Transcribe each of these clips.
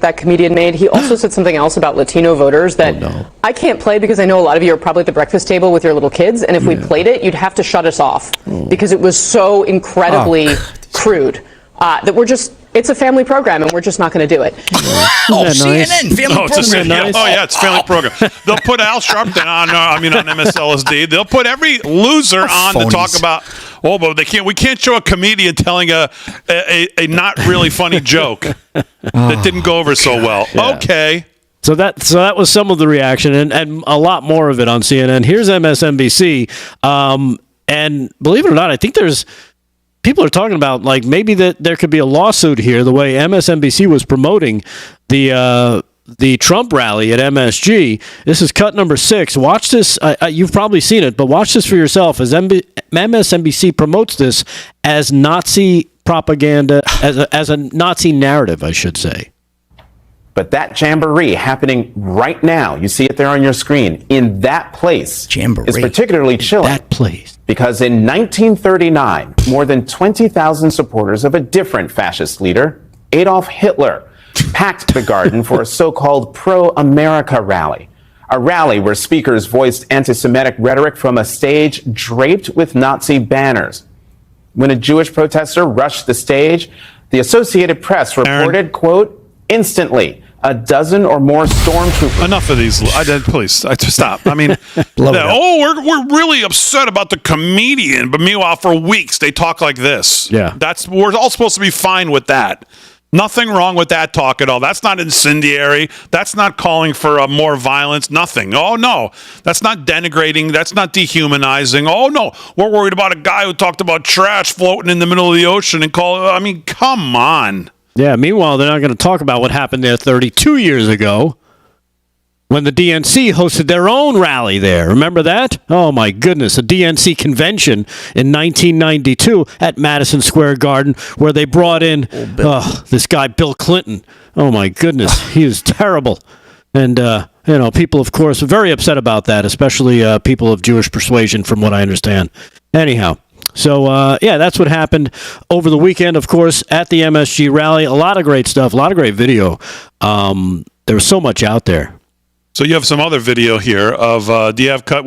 that comedian made. He also said something else about Latino voters that I can't play because I know a lot of you are probably at the breakfast table with your little kids, and if we played it, you'd have to shut us off because it was so incredibly crude that it's a family program, and we're just not going to do it. CNN, family program. Nice? Oh, yeah, it's family program. They'll put Al Sharpton on MSLSD. They'll put every loser on to talk about, but we can't show a comedian telling a not really funny joke that didn't go over so well. Yeah. Okay. So that was some of the reaction, and a lot more of it on CNN. Here's MSNBC, and believe it or not, I think people are talking about like maybe that there could be a lawsuit here. The way MSNBC was promoting the Trump rally at MSG. This is cut number 6. Watch this. You've probably seen it, but watch this for yourself as MSNBC promotes this as Nazi propaganda, as a Nazi narrative, I should say. But that jamboree happening right now, you see it there on your screen, in that place is particularly chilling. That place. Because in 1939, more than 20,000 supporters of a different fascist leader, Adolf Hitler, packed the garden for a so-called pro-America rally. A rally where speakers voiced anti-Semitic rhetoric from a stage draped with Nazi banners. When a Jewish protester rushed the stage, the Associated Press reported, quote, instantly, a dozen or more stormtroopers. Enough of these. Please, stop. I mean, we're really upset about the comedian, but meanwhile, for weeks, they talk like this. Yeah. We're all supposed to be fine with that. Nothing wrong with that talk at all. That's not incendiary. That's not calling for more violence. Nothing. Oh, no. That's not denigrating. That's not dehumanizing. Oh, no. We're worried about a guy who talked about trash floating in the middle of the ocean and come on. Yeah, meanwhile, they're not going to talk about what happened there 32 years ago when the DNC hosted their own rally there. Remember that? Oh, my goodness. A DNC convention in 1992 at Madison Square Garden where they brought in this guy, Bill Clinton. Oh, my goodness. He is terrible. And, people, of course, are very upset about that, especially people of Jewish persuasion, from what I understand. Anyhow. So, that's what happened over the weekend, of course, at the MSG rally. A lot of great stuff, a lot of great video. There was so much out there. So you have some other video here of, do you have cut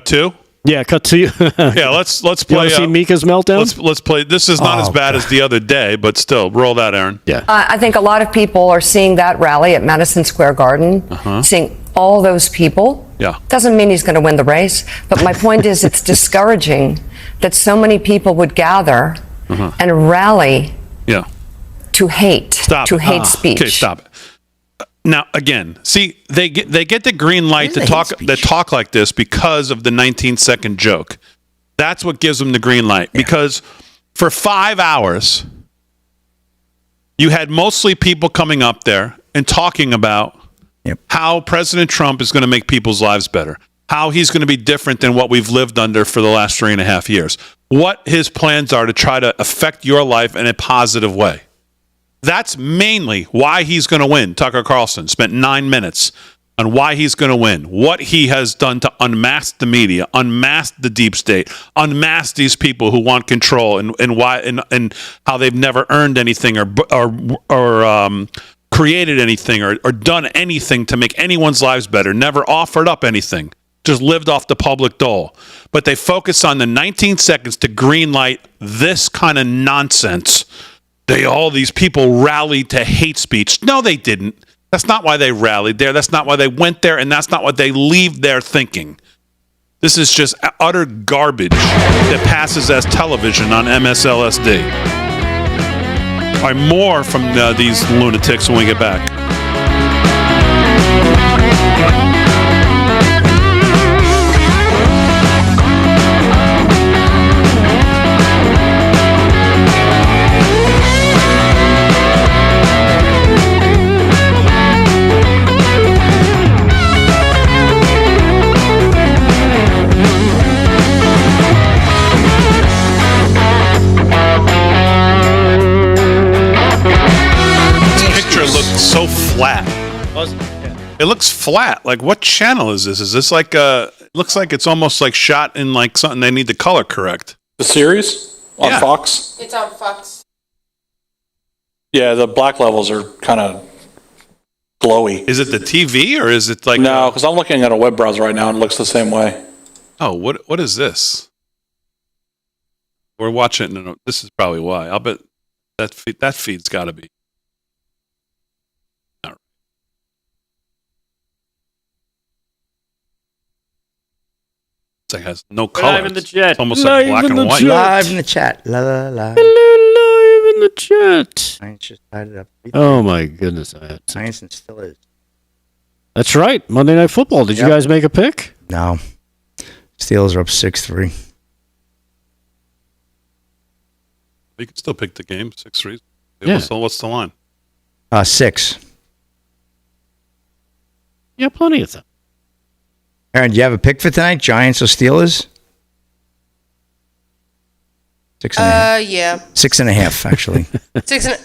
2? Yeah, cut 2. Yeah, let's play. You want to see Mika's meltdown? Let's play. This is not as bad as the other day, but still, roll that, Aaron. Yeah. I think a lot of people are seeing that rally at Madison Square Garden, seeing all those people. Yeah. Doesn't mean he's going to win the race, but my point is it's discouraging that so many people would gather and rally to hate, hate speech. Okay, stop it. Now, again, see, they get the green light to talk like this because of the 19-second joke. That's what gives them the green light. Yeah. Because for 5 hours, you had mostly people coming up there and talking about how President Trump is going to make people's lives better, how he's going to be different than what we've lived under for the last 3.5 years, what his plans are to try to affect your life in a positive way. That's mainly why he's going to win. Tucker Carlson spent 9 minutes on why he's going to win, what he has done to unmask the media, unmask the deep state, unmask these people who want control, and why and how they've never earned anything or created anything or done anything to make anyone's lives better, never offered up anything, just lived off the public dole. But they focus on the 19 seconds to greenlight this kind of nonsense. All these people rallied to hate speech. No, they didn't. That's not why they rallied there. That's not why they went there, and that's not what they leave there thinking. This is just utter garbage that passes as television on MSLSD. All right, more from these lunatics when we get back. So flat. It looks flat. Like, what channel is this? Is this like it looks like it's almost like shot in like something they need to color correct. The series on Fox? It's on Fox. Yeah, the black levels are kind of glowy. Is it the TV or is it like... No, because I'm looking at a web browser right now and it looks the same way. Oh, what is this? We're watching... No, this is probably why. I'll bet that feed's got to be... All right. It has no color. Live in the chat. It's almost like black and white. Live in the chat. La la la. Hello, live in the chat. Science just tied it up. Oh my goodness. Science and still is. That's right. Monday Night Football. Did you guys make a pick? No. Steelers are up 6-3. You can still pick the game, 6-3. Yeah. What's the line? 6. Yeah, plenty of time. Aaron, do you have a pick for tonight? Giants or Steelers? 6.5. Yeah. 6.5, actually. 6 and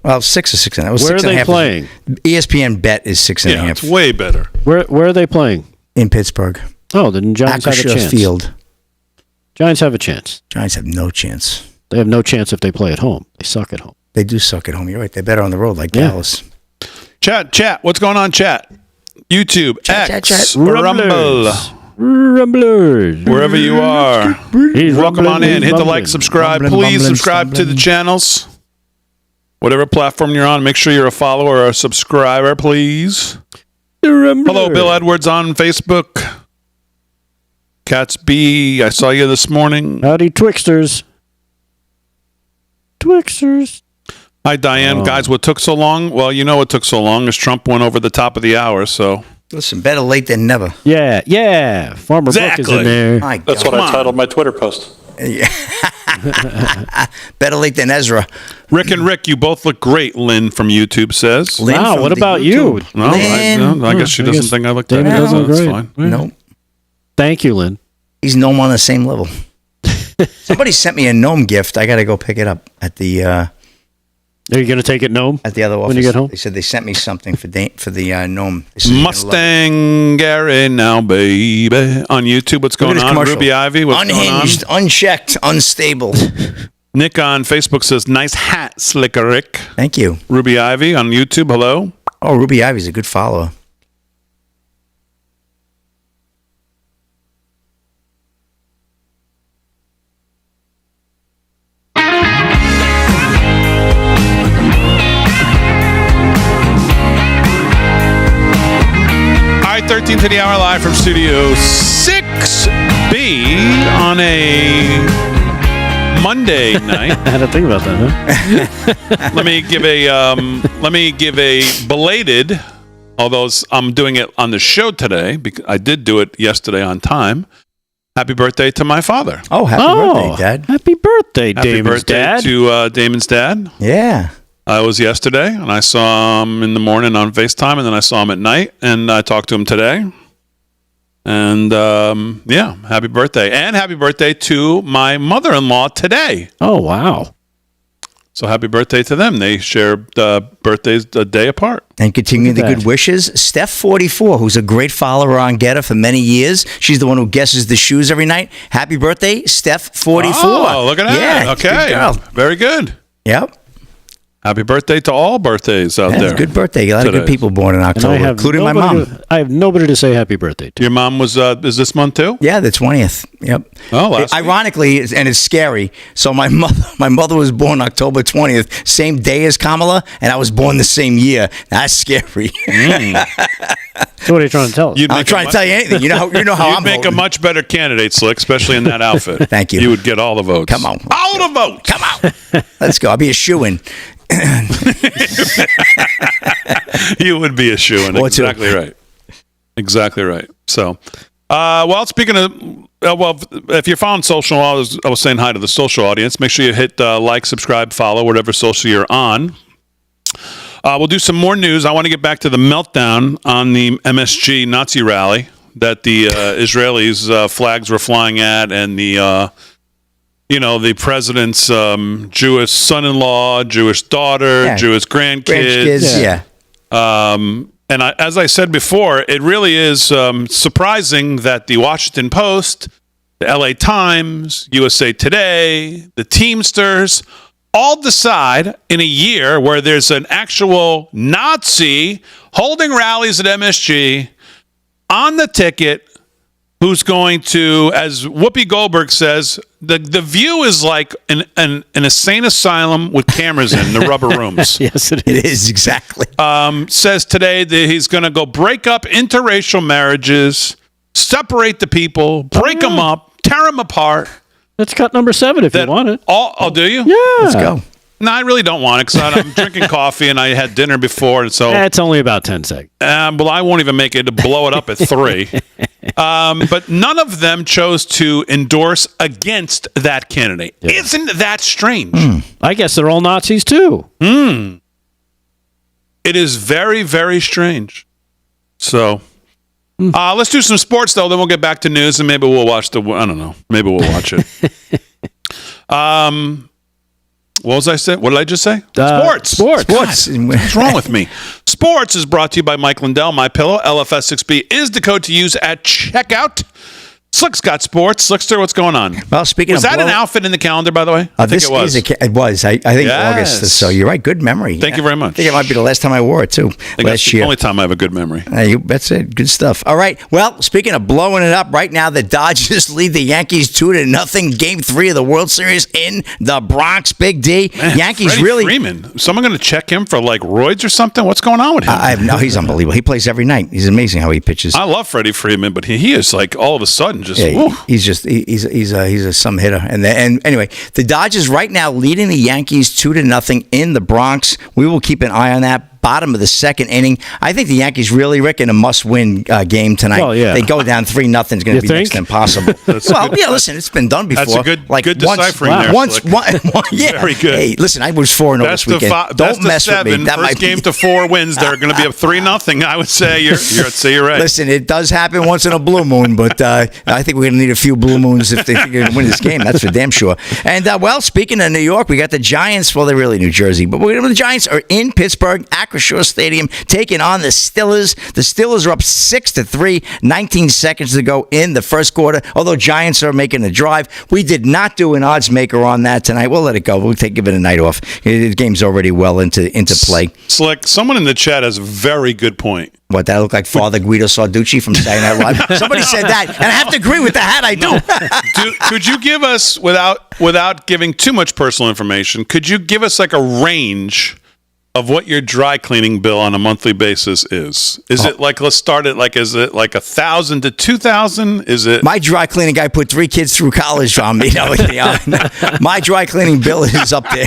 Well, 6 or 6.5. It was Where are 6.5. they playing? ESPN bet is 6.5. Yeah, it's way better. Where are they playing? In Pittsburgh. Oh, then Giants have a Acrisure chance. Field. Giants have a chance. Giants have no chance. They have no chance if they play at home. They suck at home. They do suck at home. You're right. They're better on the road, like Yeah. Dallas. Chat. What's going on, chat? YouTube, X, Rumble, Rumblers. wherever you are. He's Welcome on rumbling, in. Hit the rumbling. like, subscribe. Rumbling, Please rumbling, subscribe to stumbling. the channels. Whatever platform you're on, make sure you're a follower or a subscriber, please. Hello, Bill Edwards on Facebook. Cats B, I saw you this morning. Howdy, Twixters. Twixters. Hi, Diane. Guys, what took so long? Well, you know what took so long is Trump went over the top of the hour, so... Listen, better late than never. Yeah. Farmer Brook is in there. My That's God. what I titled my Twitter post. Better late than Ezra. Rick and Rick, you both look great, Lynn from YouTube says. Lynn Wow, from what the about you? YouTube. No, I guess she doesn't think I look that David good. doesn't That's agree. fine. No, Thank you, Lynn. he's gnome on the same level. Somebody sent me a gnome gift. I got to go pick it up at the Are you going to take it, Gnome? other office. When you get home? They said they sent me something for the gnome. They said you're gonna love it. Mustang Gary now, baby. On YouTube, what's Look at going this on? commercial. Ruby Ivy, what's Unhinged, going unchecked, unstable. on? Nick on Facebook says, nice hat, Slicker Rick. Thank you. Ruby Ivy on YouTube, hello. Oh, Ruby Ivy's a good follower. All right, 13 to the hour live from Studio 6B on a Monday night. I had to think about that, huh? Let me give a belated, although I'm doing it on the show today because I did do it yesterday on time. Happy birthday to my father. Oh, happy birthday, Dad. Happy birthday, Happy Damon's birthday dad. to Damon's dad. Yeah. I was yesterday, and I saw him in the morning on FaceTime, and then I saw him at night, and I talked to him today. And, yeah, happy birthday. And happy birthday to my mother-in-law today. Oh, wow. So happy birthday to them. They share birthdays a day apart. And continuing the Look at good that. wishes, Steph44, who's a great follower on Getter for many years. She's the one who guesses the shoes every night. Happy birthday, Steph44. Oh, look at that. Yeah, Okay. good girl. Very good. Yep. Happy birthday to all birthdays out Yeah, there. good birthday. A lot of good today. people born in And October, including my mom. I have nobody to say happy birthday to. Your mom was, is this month too? Yeah, the 20th. Yep. Oh, last week. Ironically, and it's scary. So my mother was born October 20th, same day as Kamala, and I was born the same year. That's scary. So what are you trying to tell us? You'd I'm make trying to tell you anything. You know how You'd I'm make a voting. much better candidate, Slick, especially in that outfit. Thank you. You would get all the votes. Come on. All the votes. Come on. Let's go. I'll be a shoo-in. You would be a shoo-in. Or two. Exactly right. Exactly right. So, well, speaking of, if you're following social, I was saying hi to the social audience. Make sure you hit like, subscribe, follow, whatever social you're on. We'll do some more news. I want to get back to the meltdown on the MSG Nazi rally that the Israelis' flags were flying at, and the the president's Jewish son-in-law, Jewish daughter, Yeah. Jewish grandkids. Yeah. And as I said before, it really is surprising that the Washington Post, the LA Times, USA Today, the Teamsters, all decide in a year where there's an actual Nazi holding rallies at MSG on the ticket who's going to, as Whoopi Goldberg says, the view is like an insane asylum with cameras in the rubber rooms. Yes, it It is, exactly. Says today that he's going to go break up interracial marriages, separate the people, break them up, tear them apart. That's cut number 7 if you want it. Oh, do you? Yeah. Let's go. No, I really don't want it because I'm drinking coffee and I had dinner before, and so It's only about 10 seconds. well, I won't even make it to blow it up at 3. But none of them chose to endorse against that candidate. Yeah. Isn't that strange? I guess they're all Nazis too. It is very, very strange. So let's do some sports though. Then we'll get back to news and maybe we'll watch I don't know. Maybe we'll watch it. What was I saying? What did I just say? Sports. God, what's wrong with me? Sports is brought to you by Mike Lindell, MyPillow. LFS6B is the code to use at checkout. Slick's got sports. Slickster, what's going on? Well, speaking was of that an outfit in the calendar, by the way? I think it was. It was. I think Yes. August. So you're right. Good memory. Thank you very much. I think it might be the last time I wore it too. Last year. The only time I have a good memory. That's it. Good stuff. All right. Well, speaking of blowing it up, right now the Dodgers lead the Yankees 2-0. Game 3 of the World Series in the Bronx. Big D. Man, Yankees Freddie really. Freeman. Someone going to check him for like roids or something? What's going on with him? No, he's unbelievable. He plays every night. He's amazing how he pitches. I love Freddie Freeman, but he is like all of a sudden just. He's a some hitter. And anyway, the Dodgers right now leading the Yankees 2-0 in the Bronx. We will keep an eye on that. Bottom of the second inning. I think the Yankees really, Rick, in a must-win game tonight. Well, yeah. They go down 3-0. It's going to be next to impossible. Listen, it's been done before. That's a good deciphering there. Very good. Hey, listen, I was 4-0 this weekend. Don't mess with me. That First game to 4 wins. They're going to be up 3-0. I would say you're right. Listen, it does happen once in a blue moon, but I think we're going to need a few blue moons if they're going to win this game. That's for damn sure. And speaking of New York, we got the Giants. Well, they're really New Jersey, but the Giants are in Pittsburgh, Acrisure Stadium, taking on the Steelers. The Steelers are up 6-3, 19 seconds to go in the first quarter. Although Giants are making a drive, we did not do an odds maker on that tonight. We'll let it go. We'll give it a night off. The game's already well into play. Slick, someone in the chat has a very good point. What, that look like Father Guido Sarducci from Saturday Night Live? Somebody said that, and I have to agree with the hat. I do. Could you give us, without giving too much personal information, could you give us like a range of what your dry cleaning bill on a monthly basis is? Is it like, let's start it like, is it like 1,000 to 2,000? Is it? My dry cleaning guy put 3 kids through college on me. My dry cleaning bill is up there.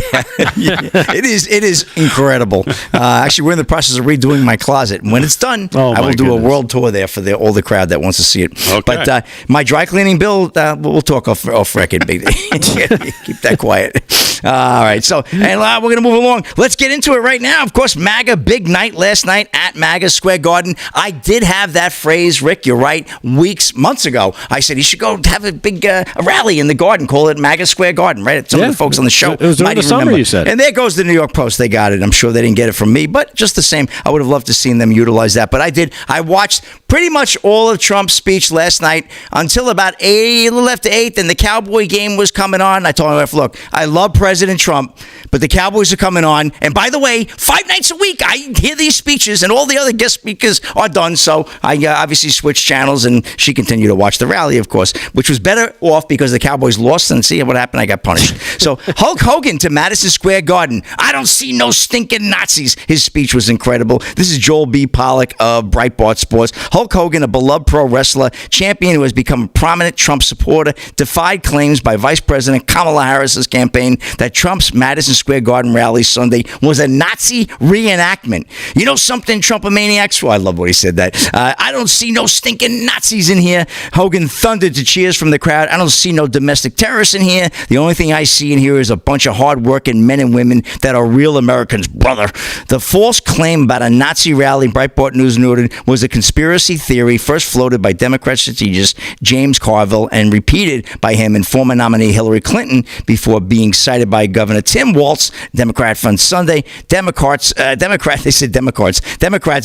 It is incredible. Actually, we're in the process of redoing my closet. When it's done, I will do a world tour there for all the crowd that wants to see it. Okay. But my dry cleaning bill, we'll talk off record. Keep that quiet. All right. So, and we're going to move along. Let's get into it right now. Of course, MAGA, big night last night at MAGA Square Garden. I did have that phrase, Rick, you're right, months ago. I said he should go have a big a rally in the garden, call it MAGA Square Garden, right? Some of the folks on the show it was during the summer, you said. And there goes the New York Post. They got it. I'm sure they didn't get it from me, but just the same, I would have loved to seen them utilize that. But I did. I watched pretty much all of Trump's speech last night until about 8, a little after 8, and the Cowboy game was coming on. I told my wife, look, I love President Trump, but the Cowboys are coming on. And by the way, 5 nights a week, I hear these speeches, and all the other guest speakers are done. So I obviously switched channels, and she continued to watch the rally, of course, which was better off because the Cowboys lost, and see what happened. I got punished. So Hulk Hogan to Madison Square Garden. I don't see no stinking Nazis. His speech was incredible. This is Joel B. Pollack of Breitbart Sports. Hulk Hogan, a beloved pro wrestler, champion who has become a prominent Trump supporter, defied claims by Vice President Kamala Harris's campaign that Trump's Madison Square Garden rally Sunday was a Nazi reenactment. You know something, Trumpomaniacs? Well, I love what he said that. I don't see no stinking Nazis in here. Hogan thundered to cheers from the crowd. I don't see no domestic terrorists in here. The only thing I see in here is a bunch of hardworking men and women that are real Americans, brother. The false claim about a Nazi rally, Breitbart News noted, was a conspiracy theory first floated by Democrat strategist James Carville and repeated by him and former nominee Hillary Clinton before being cited by Governor Tim Walz, Democrat from Sunday. Democrats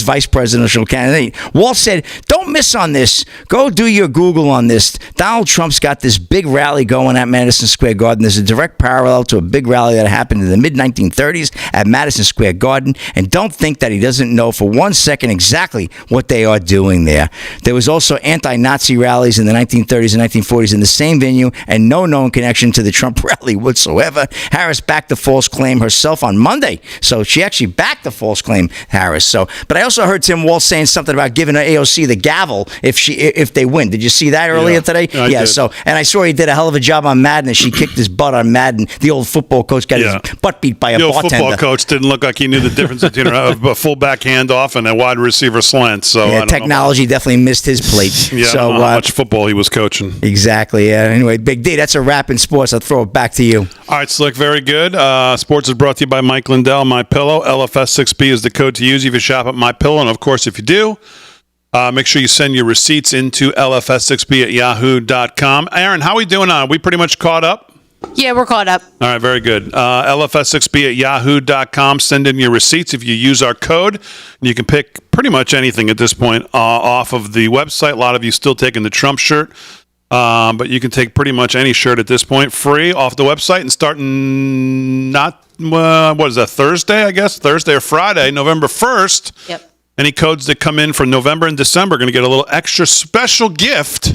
vice presidential candidate. Walz said, don't miss on this. Go do your Google on this. Donald Trump's got this big rally going at Madison Square Garden. There's a direct parallel to a big rally that happened in the mid-1930s at Madison Square Garden. And don't think that he doesn't know for 1 second exactly what they are doing there. There was also anti-Nazi rallies in the 1930s and 1940s in the same venue, and no known connection to the Trump rally whatsoever. Harris backed the false claim herself on Monday. So she actually backed the false claim, Harris. But I also heard Tim Walz saying something about giving AOC the gavel if they win. Did you see that earlier today? I did. So, and I saw he did a hell of a job on Madden. She kicked his butt on Madden. The old football coach got his butt beat by a bartender. The old football coach didn't look like he knew the difference between a fullback handoff and a wide receiver slant. So technology definitely missed his plate. Yeah, so I don't know how much football he was coaching. Exactly. Yeah. Anyway, Big D, that's a wrap in sports. I'll throw it back to you. All right, Slick, very good. Sports is brought to you by Mike Lindell, MyPillow. LFS6B is the code to use if you shop at MyPillow. And, of course, if you do, make sure you send your receipts into LFS6B at yahoo.com. Aaron, how are we doing on? Are we pretty much caught up? Yeah, we're caught up. All right, very good. LFS6B at yahoo.com. Send in your receipts if you use our code. You can pick pretty much anything at this point off of the website. A lot of you still taking the Trump shirt. But you can take pretty much any shirt at this point free off the website and starting what is that, Thursday, I guess? Thursday or Friday, November 1st. Yep. Any codes that come in for November and December are going to get a little extra special gift,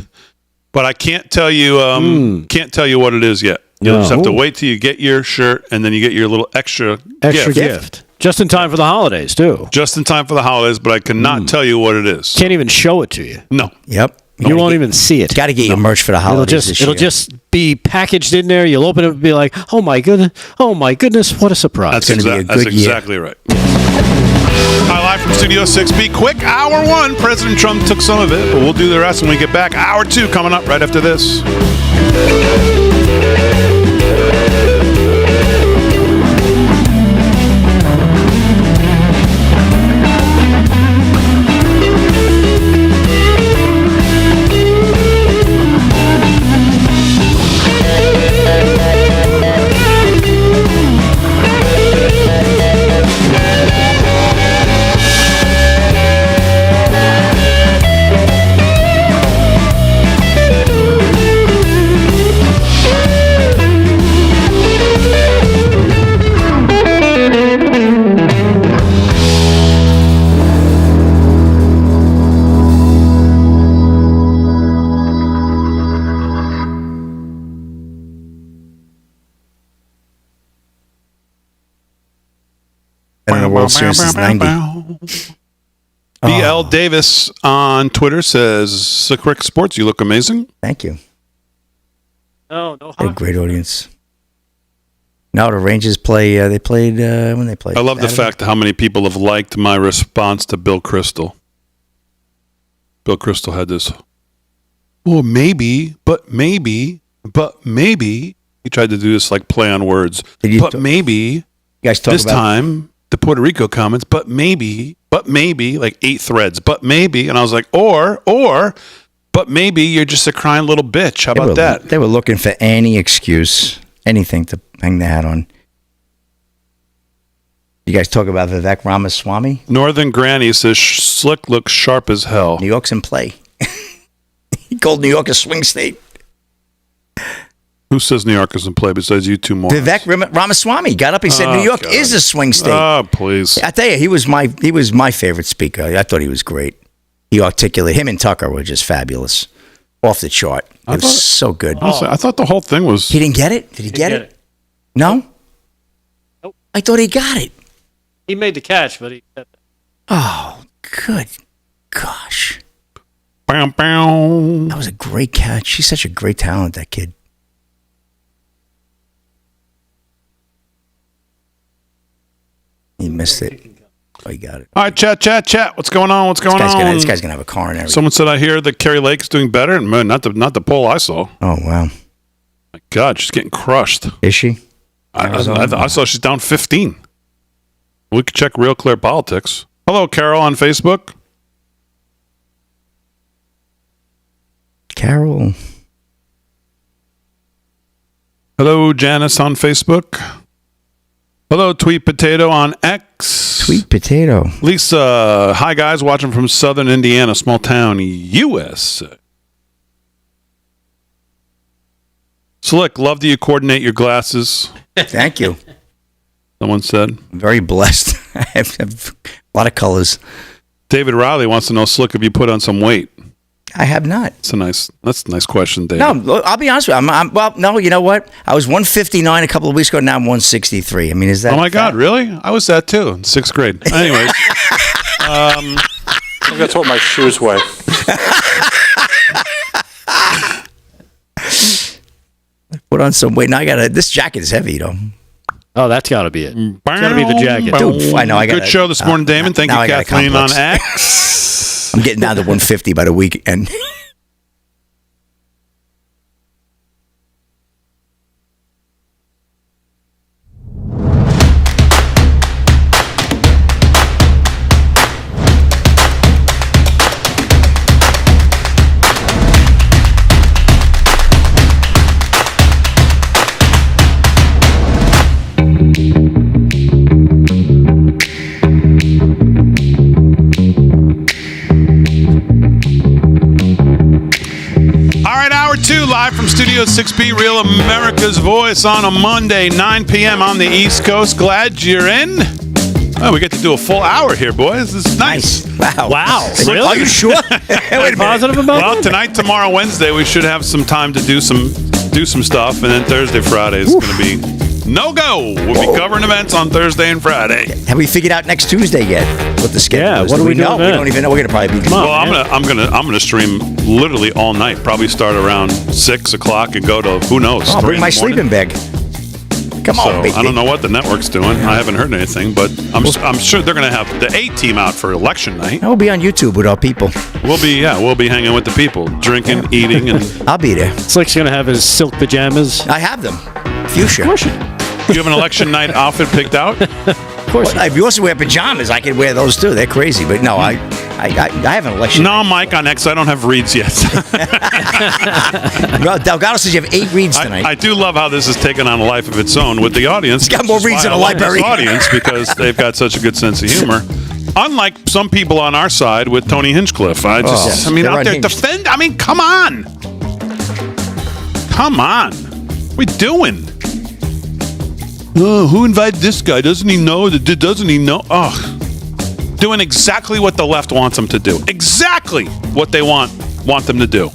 but I can't tell you what it is yet. You'll just have to wait till you get your shirt, and then you get your little extra gift. Just in time for the holidays, too. Just in time for the holidays, but I cannot tell you what it is. Can't even show it to you. No. Yep. You won't even see it. Got to get your merch for the holidays. It'll just be packaged in there. You'll open it and be like, oh my goodness, what a surprise. That's going to be a good year. Exactly right. Hi, live from Studio 6B. Quick, hour one. President Trump took some of it, but we'll do the rest when we get back. Hour two coming up right after this. In the World Series since 90. BL Davis on Twitter says, Slick Rick Sports, you look amazing. Thank you. No a great audience. No, the Rangers play. They played when they played. I love Saturday. the fact how many people have liked my response to Bill Kristol. Bill Kristol had this. Well, maybe. He tried to do this like play on words. Maybe. You guys talk this about time the Puerto Rico comments. But maybe, like 8 threads. But maybe, and I was like, but maybe you're just a crying little bitch. How about that? They were looking for any excuse, anything to hang their hat on. You guys talk about Vivek Ramaswamy? Northern Granny says Slick looks sharp as hell. New York's in play. He called New York a swing state. Who says New York is in play besides you two morons? Vivek Ramaswamy got up. He said New York is a swing state. Oh, please. I tell you, he was my favorite speaker. I thought he was great. He articulated. Him and Tucker were just fabulous. Off the chart. It was so good. I thought the whole thing was... He didn't get it? Did he get it? No? Nope. I thought he got it. He made the catch, but he... Oh, good gosh. Bow, bow. That was a great catch. He's such a great talent, that kid. He missed it. Oh, he got it. All right, chat. What's going on? This guy's gonna have a coronary. Someone said I hear that Kerry Lake is doing better, and man, not the poll I saw. Oh wow. My God, she's getting crushed. Is she? I saw she's down 15. We could check Real Clear Politics. Hello, Carol on Facebook. Carol. Hello, Janice on Facebook. Hello, Tweet Potato on X. Sweet potato. Lisa, hi guys, watching from Southern Indiana, small town, U.S. Slick, love that you coordinate your glasses. Thank you. Someone said. I'm very blessed. I have a lot of colors. David Riley wants to know, Slick, if you put on some weight. I have not. That's a nice question, David. No, I'll be honest with you. Well, no, you know what? I was 159 a couple of weeks ago. Now I'm 163. I mean, is that? Oh my God, really? I was that too in 6th grade. Anyways, I think that's what my shoes weigh. Put on some weight. Now I got this jacket is heavy, though. Oh, that's got to be it. It's got to be the jacket. Dude, I know. I got good show this morning, Damon. Thank you, Kathleen on X. I'm getting down to 150 by the weekend. Live from Studio 6B, Real America's Voice on a Monday, 9 p.m. on the East Coast. Glad you're in. Oh, we get to do a full hour here, boys. This is nice. Wow. Really? Are you sure? Wait a Positive about Well, that? tonight, tomorrow, Wednesday, we should have some time to do some stuff, and then Thursday, Friday is going to be no-go. We'll be covering events on Thursday and Friday. Have we figured out next Tuesday yet what the schedule Yeah, is? what are we doing know? We then? don't even know. We're going to probably be. Well, I'm gonna stream literally all night. Probably start around 6 o'clock and go to who knows. I'll 3 bring in my the morning. sleeping bag. Come on, So baby. I don't know what the network's doing. I haven't heard anything, but I'm sure they're gonna have the A team out for election night. We'll be on YouTube with our people. We'll be hanging with the people, drinking, eating, and I'll be there. Slick's going to have his silk pajamas. I have them. Fuchsia. you have an election night outfit picked out. Of course. If you also wear pajamas, I could wear those too. They're crazy, but no, I have an election. No, Mike on X. I don't have reads yet. Well, Delgado says you have 8 reads tonight. I do love how this has taken on a life of its own with the audience. It's got more Which is reads why than a I love library. this audience because they've got such a good sense of humor. Unlike some people on our side with Tony Hinchcliffe. I mean, they're out there unhinged. defend. I mean, come on. What are we doing? Oh, who invited this guy? Doesn't he know? Doesn't he know? Oh, doing exactly what the left wants them to do. Exactly what they want them to do.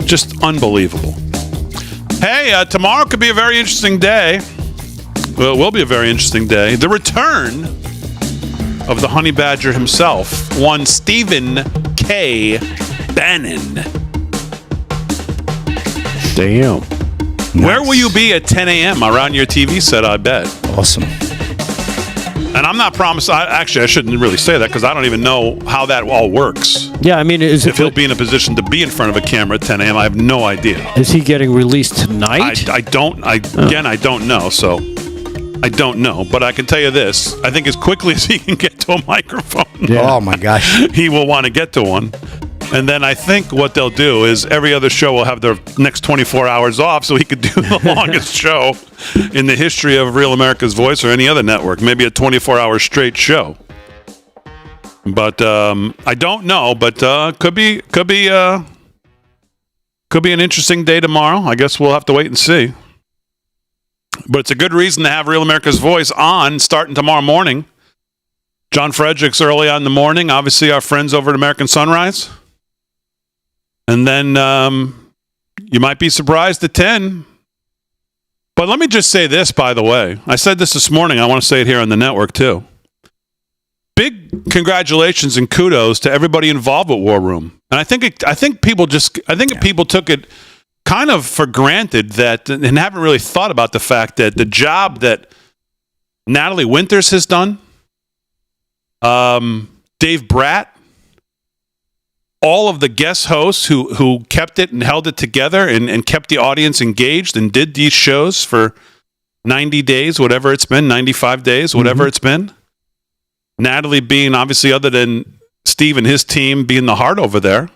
Just unbelievable. Hey, tomorrow could be a very interesting day. Well, it will be a very interesting day. The return of the honey badger himself, one Stephen K. Bannon. Damn. Where will you be at 10 a.m. around your TV set, I bet? Awesome. And I'm not promising. Actually, I shouldn't really say that because I don't even know how that all works. Yeah, I mean, If he'll be in a position to be in front of a camera at 10 a.m., I have no idea. is he getting released tonight? I don't know. So I don't know. But I can tell you this. I think as quickly as he can get to a microphone, Oh my gosh. he will want to get to one. And then I think what they'll do is every other show will have their next 24 hours off so he could do the longest show in the history of Real America's Voice or any other network. Maybe a 24-hour straight show. But I don't know. But could be an interesting day tomorrow. I guess we'll have to wait and see. But it's a good reason to have Real America's Voice on starting tomorrow morning. John Fredericks early on in the morning. Obviously, our friends over at American Sunrise. And then you might be surprised at 10. But let me just say this, by the way. I said this morning. I want to say it here on the network, too. Big congratulations and kudos to everybody involved with War Room. And I think people took it kind of for granted that and haven't really thought about the fact that the job that Natalie Winters has done, Dave Bratt, all of the guest hosts who kept it and held it together and kept the audience engaged and did these shows for 90 days, whatever it's been, 95 days, whatever it's been. Natalie being, obviously, other than Steve and his team, being the heart over there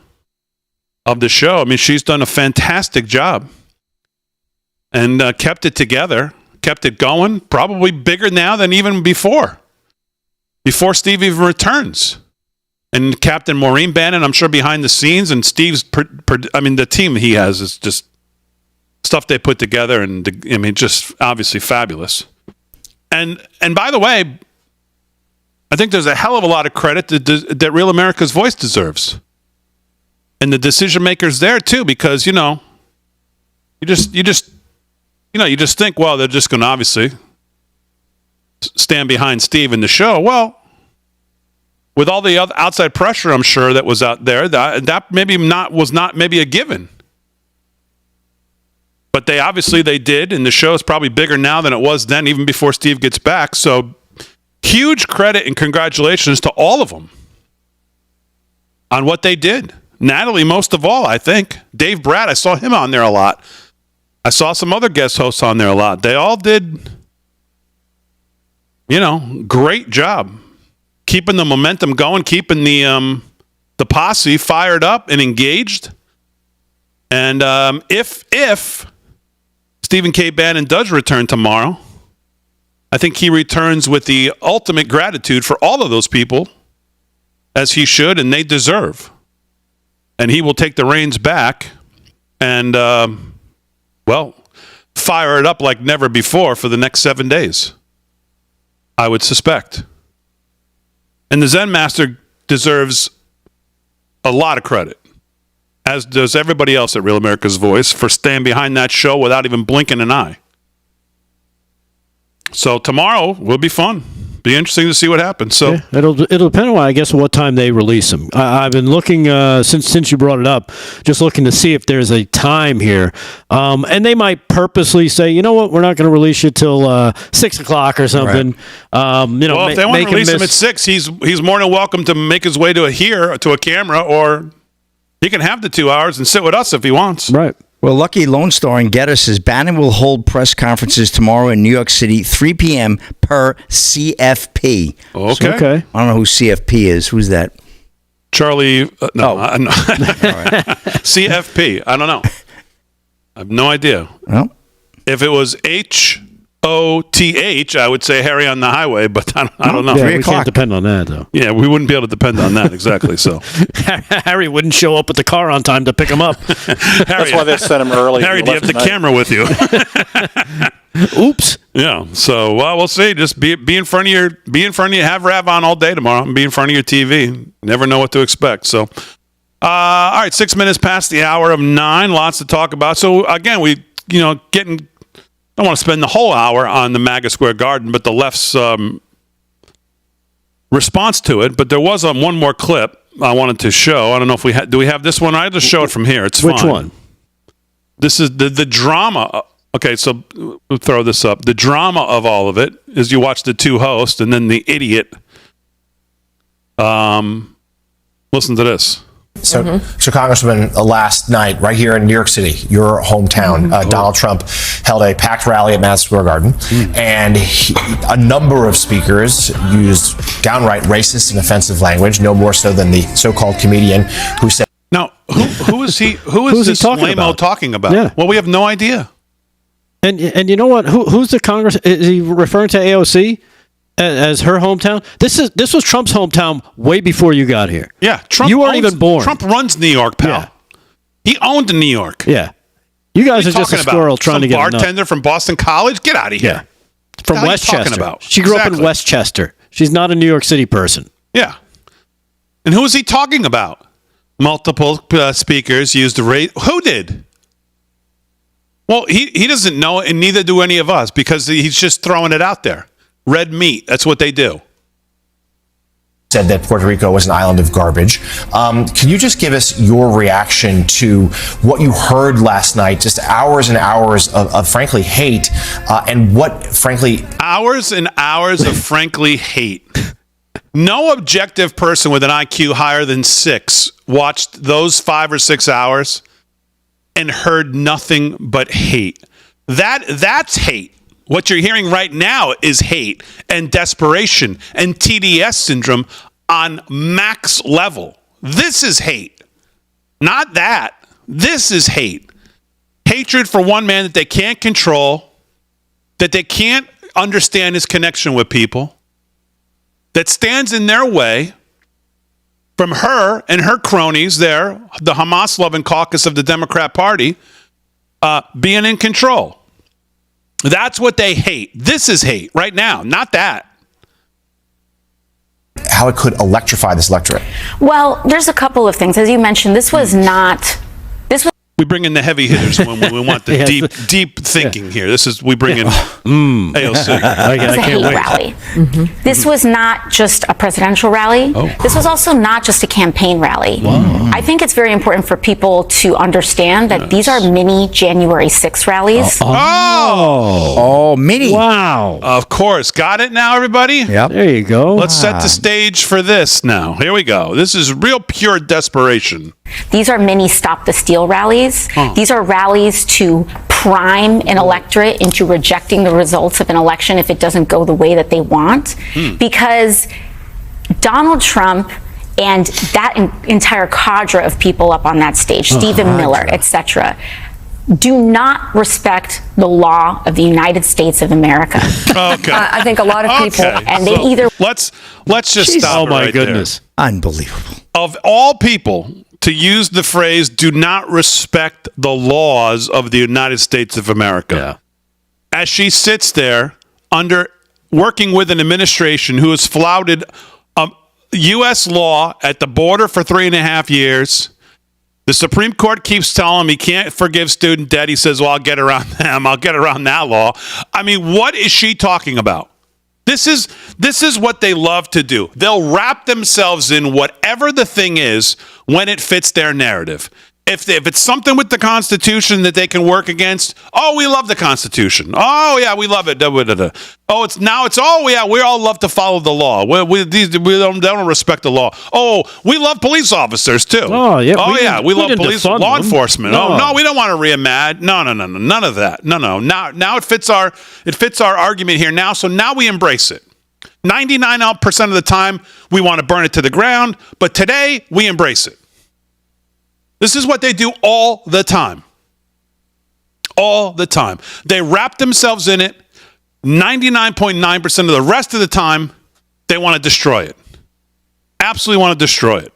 of the show. I mean, she's done a fantastic job. and kept it together, kept it going, probably bigger now than even before Steve even returns. And Captain Maureen Bannon, I'm sure behind the scenes, and Steve's, the team he has is just stuff they put together, and just obviously fabulous. And by the way, I think there's a hell of a lot of credit that Real America's Voice deserves. And the decision makers there too, because, you just think, well, they're just going to obviously stand behind Steve in the show. Well, with all the other outside pressure, I'm sure that was out there, that was not a given. But they did, and the show is probably bigger now than it was then, even before Steve gets back. So huge credit and congratulations to all of them on what they did. Natalie, most of all, I think. Dave Bratt, I saw him on there a lot. I saw some other guest hosts on there a lot. They all did, great job keeping the momentum going, keeping the posse fired up and engaged. And if Stephen K. Bannon does return tomorrow, I think he returns with the ultimate gratitude for all of those people, as he should, and they deserve. And he will take the reins back and, fire it up like never before for the next 7 days, I would suspect. And the Zen Master deserves a lot of credit, as does everybody else at Real America's Voice, for staying behind that show without even blinking an eye. So tomorrow will be fun. Be interesting to see what happens. So it'll depend on, I guess, what time they release them. I've been looking since you brought it up, just looking to see if there's a time here, and they might purposely say, you know what, we're not going to release you till 6:00 or something. Right. If they want to release him at 6, he's more than welcome to make his way to a camera, or he can have the 2 hours and sit with us if he wants. Right. Well, Lucky Lone Star in Getter says Bannon will hold press conferences tomorrow in New York City, 3 p.m. per CFP. Okay. I don't know who CFP is. Who's that? Charlie. No. CFP. I don't know. I have no idea. Well, if it was HOTH, I would say Harry on the Highway, but I don't know. Yeah, we can't depend on that, though. Yeah, we wouldn't be able to depend on that, exactly. So Harry wouldn't show up with the car on time to pick him up. That's why they sent him early. Harry, do you have the camera with you? Oops. Yeah. So, we'll see. Just be in front of your, have Rav on all day tomorrow and be in front of your TV. Never know what to expect. So, all right, 6 minutes past the hour of 9. Lots to talk about. So, again, I don't want to spend the whole hour on the MAGA Square Garden, but the left's response to it. But there was one more clip I wanted to show. I don't know if do we have this one? I'll just show it from here. It's Which fine. one? This is the drama. Okay, so we'll throw this up. The drama of all of it is you watch the two hosts and then the idiot. Listen to this. So, Congressman, last night, right here in New York City, your hometown, Donald Trump held a packed rally at Madison Square Garden, and a number of speakers used downright racist and offensive language, no more so than the so-called comedian who said... Now, who is he? Who's this lame-o talking about? Yeah. Well, we have no idea. And you know what? Who's the Congress? Is he referring to AOC? As her hometown? This was Trump's hometown way before you got here. Yeah, Trump. You weren't even born. Trump runs New York, pal. Yeah. He owned New York. Yeah. You guys are just a squirrel trying to get a bartender from Boston College. Get out of here. Yeah. From Westchester. About? She grew up in Westchester. She's not a New York City person. Yeah. And who is he talking about? Multiple speakers used the rate. Who did? Well, he doesn't know, and neither do any of us, because he's just throwing it out there. Red meat. That's what they do. Said that Puerto Rico was an island of garbage. Can you just give us your reaction to what you heard last night? Just hours and hours of frankly hate, and what frankly hours and hours of frankly hate. No objective person with an IQ higher than 6 watched those 5 or 6 hours and heard nothing but hate. That's hate. What you're hearing right now is hate and desperation and TDS syndrome on max level. This is hate. Not that. This is hate. hatred for one man that they can't control, that they can't understand his connection with people, that stands in their way from her and her cronies there, the Hamas-loving caucus of the Democrat Party, being in control. That's what they hate. This is hate right now, not that. How it could electrify this electorate? Well, there's a couple of things. As you mentioned, this was not... We bring in the heavy hitters when we want the deep thinking here. We bring in AOC. It was a hate rally. Mm-hmm. This was not just a presidential rally. This was also not just a campaign rally. Wow. I think it's very important for people to understand that these are mini January 6 rallies. Mini. Wow. Of course. Got it now, everybody? Yep. There you go. Let's set the stage for this now. Here we go. This is real pure desperation. These are mini Stop the Steal rallies. These are rallies to prime an electorate into rejecting the results of an election if it doesn't go the way that they want. Because Donald Trump and that entire cadre of people up on that stage, Stephen Miller, etc., do not respect the law of the United States of America. Okay. I think a lot of people, and they either... Let's just stop. Oh, my right goodness. There. Unbelievable. Of all people to use the phrase, do not respect the laws of the United States of America. As she sits there working with an administration who has flouted U.S. law at the border for 3.5 years. The Supreme Court keeps telling him he can't forgive student debt. He says, well, I'll get around them. I'll get around that law. I mean, what is she talking about? This is what they love to do. They'll wrap themselves in whatever the thing is when it fits their narrative. If it's something with the Constitution that they can work against, we love the Constitution. Oh, yeah, we love it. We all love to follow the law. We don't respect the law. We love police officers, too. We love police, law enforcement. No, we don't want to reimagine. No, none of that. No. Now it fits our argument here now, so now we embrace it. 99% of the time, we want to burn it to the ground, but today, we embrace it. This is what they do all the time. All the time. They wrap themselves in it. 99.9% of the rest of the time, they want to destroy it. Absolutely want to destroy it.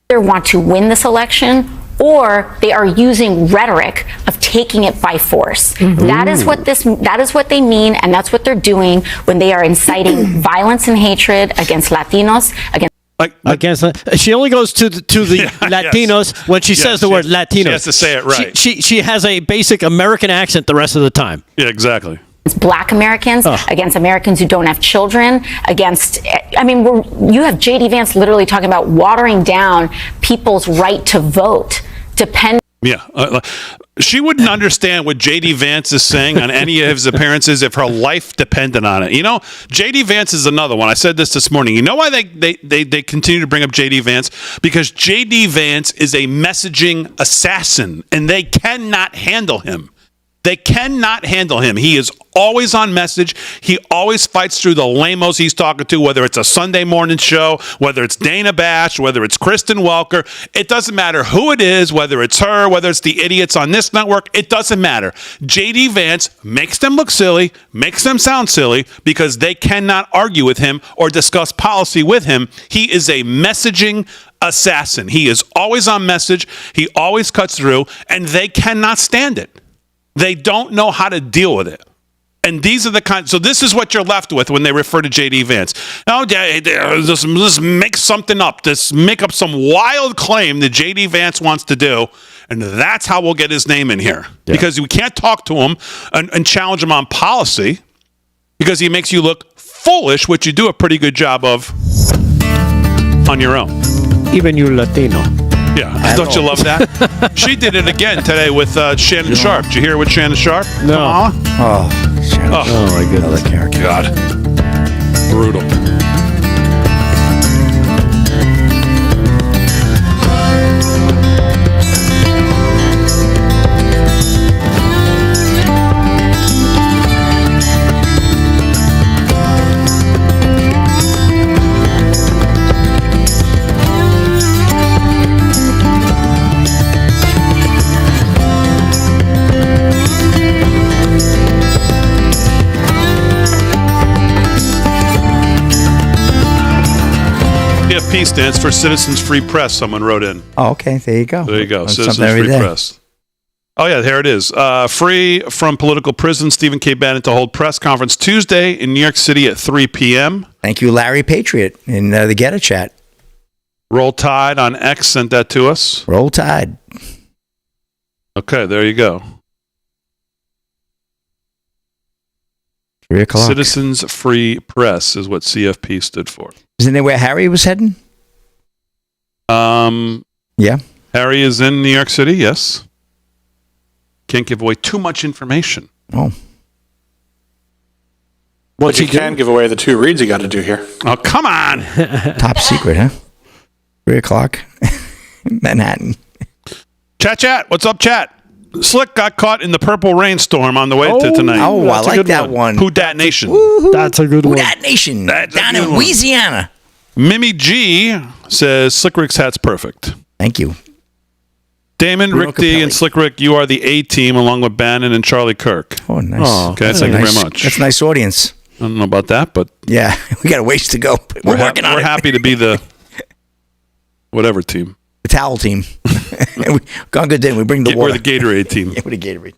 They want to win this election, or they are using rhetoric of taking it by force. That is what they mean, and that's what they're doing when they are inciting violence and hatred against Latinos, she only goes to the Latinos when she says the word Latinos. She has to say it right. She has a basic American accent the rest of the time. Yeah, exactly. Black Americans, against Americans who don't have children, you have J.D. Vance literally talking about watering down people's right to vote. She wouldn't understand what J.D. Vance is saying on any of his appearances if her life depended on it. You know, J.D. Vance is another one. I said this morning. You know why they continue to bring up J.D. Vance? Because J.D. Vance is a messaging assassin, and they cannot handle him. They cannot handle him. He is always on message. He always fights through the lamos he's talking to, whether it's a Sunday morning show, whether it's Dana Bash, whether it's Kristen Welker. It doesn't matter who it is, whether it's her, whether it's the idiots on this network. It doesn't matter. J.D. Vance makes them look silly, makes them sound silly, because they cannot argue with him or discuss policy with him. He is a messaging assassin. He is always on message. He always cuts through, and they cannot stand it. They don't know how to deal with it. And these are the kinds, so this is what you're left with when they refer to J.D. Vance. Just make something up. Just make up some wild claim that J.D. Vance wants to do, and that's how we'll get his name in here. Yeah. Because we can't talk to him and challenge him on policy, because he makes you look foolish, which you do a pretty good job of on your own. Even you Latino. Yeah, don't you love that? She did it again today with Shannon Sharp. Did you hear it with Shannon Sharp? No. Shannon. Oh my goodness. Another character. God. Brutal. stands for Citizens Free Press. Someone wrote in. Oh, okay. There you go. There you go. Learn Citizens something every Free day. Press. Oh, yeah, here it is. Free from political prison, Stephen K. Bannon to hold press conference Tuesday in New York City at 3 p.m. Thank you, Larry Patriot, in the Getter chat. Roll Tide on X sent that to us. Roll Tide. Okay, there you go. 3 o'clock. Citizens Free Press is what CFP stood for. Isn't it where Harry was heading? Yeah. Harry is in New York City, yes. Can't give away too much information. Oh. But you can give away the 2 reads you got to do here. Oh, come on. Top secret, huh? 3 o'clock. Manhattan. Chat. What's up, chat? Slick got caught in the purple rainstorm on the way to tonight. Oh, I like that one. Who Dat Nation? Woo-hoo. That's a good Who one. Dat Nation. That's a Down good in one. Louisiana. Mimi G says Slick Rick's hat's perfect. Thank you. Damon, Bruno Rick D, Capelli. and Slick Rick, you are the A team along with Bannon and Charlie Kirk. Oh, nice. Oh, Okay, thank you very much. That's a nice audience. I don't know about that, but Yeah, we got a ways to go. But we're working on we're it. happy to be the whatever team. The towel team. We gone good day. We bring the We're water. the Gatorade team. Yeah, we're the Gatorade.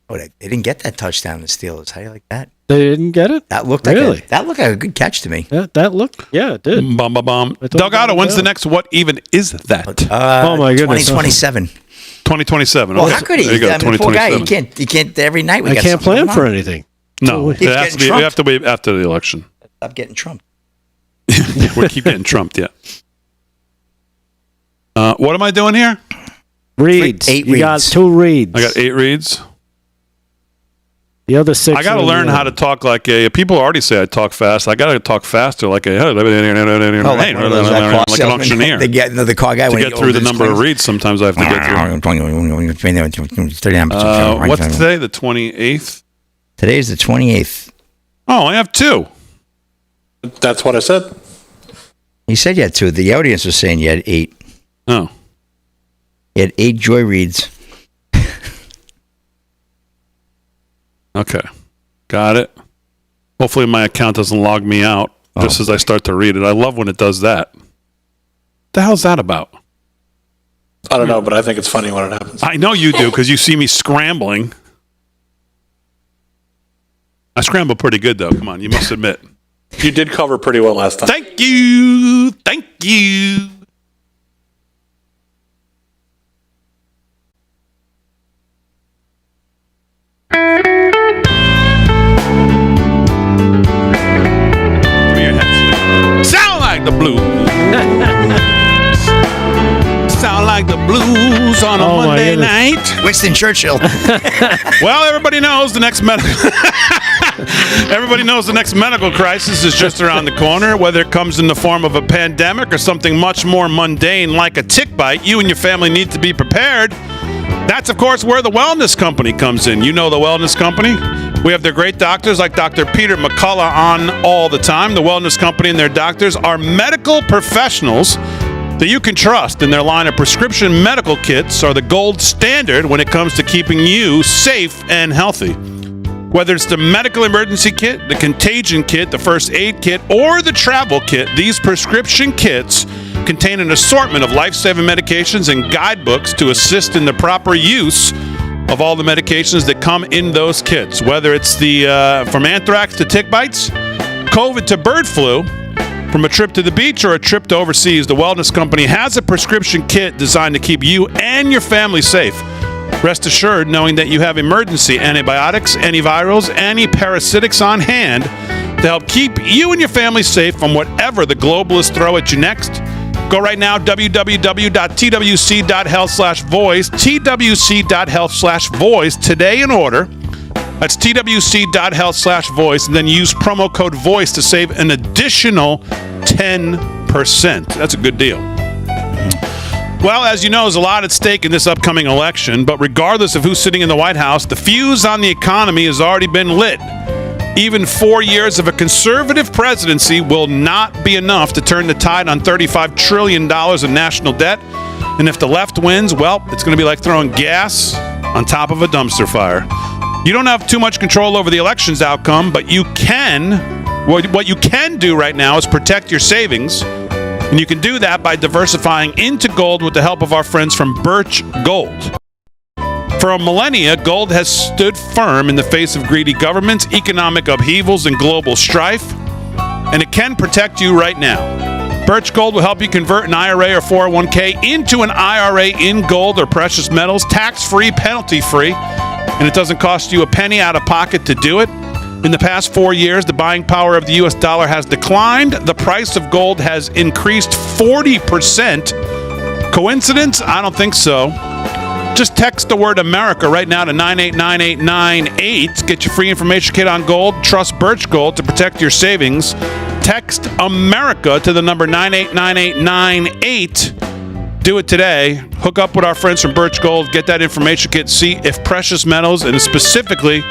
Oh, they didn't get that touchdown, the Steelers. How do you like that? They didn't get it? That looked Really? like a good catch to me. That looked, yeah, it did. Bum, bum, bum. I told Delgado, you when's that. the next What Even Is That? Oh, my goodness. 2027. 2027. Well, Okay. how could he? There you go, I mean, poor guy. 2027. You can't. Every night we I got can't something plan going for on. anything. No, it He's has to getting be. You trumped. have to wait after the election. Stop getting trumped. We keep getting trumped, yeah. What am I doing here? Reads. 8 You got reads. 2 reads. I got 8 reads. The other 6. I got to learn how to talk like a. People already say I talk fast. I got to talk faster, like a. Oh, like one of those, car like an salesmen. auctioneer. They get the car guy To when he get through the opens number of claims. reads, sometimes I have to get through. What's today? The 28th. Today is the 28th. Oh, I have 2. That's what I said. You said you had 2. The audience was saying you had 8. Oh, You had 8 joy reads. okay, got it. Hopefully, my account doesn't log me out just as I start to read it. I love when it does that. The hell's that about? I don't know, but I think it's funny when it happens. I know you do because you see me scrambling. I scramble pretty good, though. Come on, you must admit. You did cover pretty well last time. Thank you. Thank you. Give me your head, Slick. Sound like the blues. Sound like the blues on a Oh, my Monday goodness. night. Winston Churchill. Well, everybody knows the next medical crisis is just around the corner. Whether it comes in the form of a pandemic or something much more mundane like a tick bite, you and your family need to be prepared. That's, of course, where the Wellness Company comes in. You know the Wellness Company. We have their great doctors like Dr. Peter McCullough on all the time. The Wellness Company and their doctors are medical professionals that you can trust, and their line of prescription medical kits are the gold standard when it comes to keeping you safe and healthy. Whether it's the medical emergency kit, the contagion kit, the first aid kit, or the travel kit, these prescription kits contain an assortment of life-saving medications and guidebooks to assist in the proper use of all the medications that come in those kits. Whether it's the from anthrax to tick bites, COVID to bird flu, from a trip to the beach or a trip to overseas, the Wellness Company has a prescription kit designed to keep you and your family safe. Rest assured knowing that you have emergency antibiotics, antivirals, antiparasitics on hand to help keep you and your family safe from whatever the globalists throw at you next. Go right now, www.twc.health/voice, twc.health/voice, today in order. That's twc.health/voice, and then use promo code VOICE to save an additional 10%. That's a good deal. Well, as you know, there's a lot at stake in this upcoming election, but regardless of who's sitting in the White House, the fuse on the economy has already been lit. Even 4 years of a conservative presidency will not be enough to turn the tide on $35 trillion in national debt. And if the left wins, well, it's going to be like throwing gas on top of a dumpster fire. You don't have too much control over the election's outcome, but you can What you can do right now is protect your savings, and you can do that by diversifying into gold with the help of our friends from Birch Gold. For a millennia, gold has stood firm in the face of greedy governments, economic upheavals, and global strife, and it can protect you right now. Birch Gold will help you convert an IRA or 401k into an IRA in gold or precious metals, tax-free, penalty-free, and it doesn't cost you a penny out of pocket to do it. In the past 4 years, the buying power of the U.S. dollar has declined. The price of gold has increased 40%. Coincidence? I don't think so. Just text the word America right now to 989898. Get your free information kit on gold. Trust Birch Gold to protect your savings. Text America to the number 989898. Do it today. Hook up with our friends from Birch Gold. Get that information kit. See if precious metals, and specifically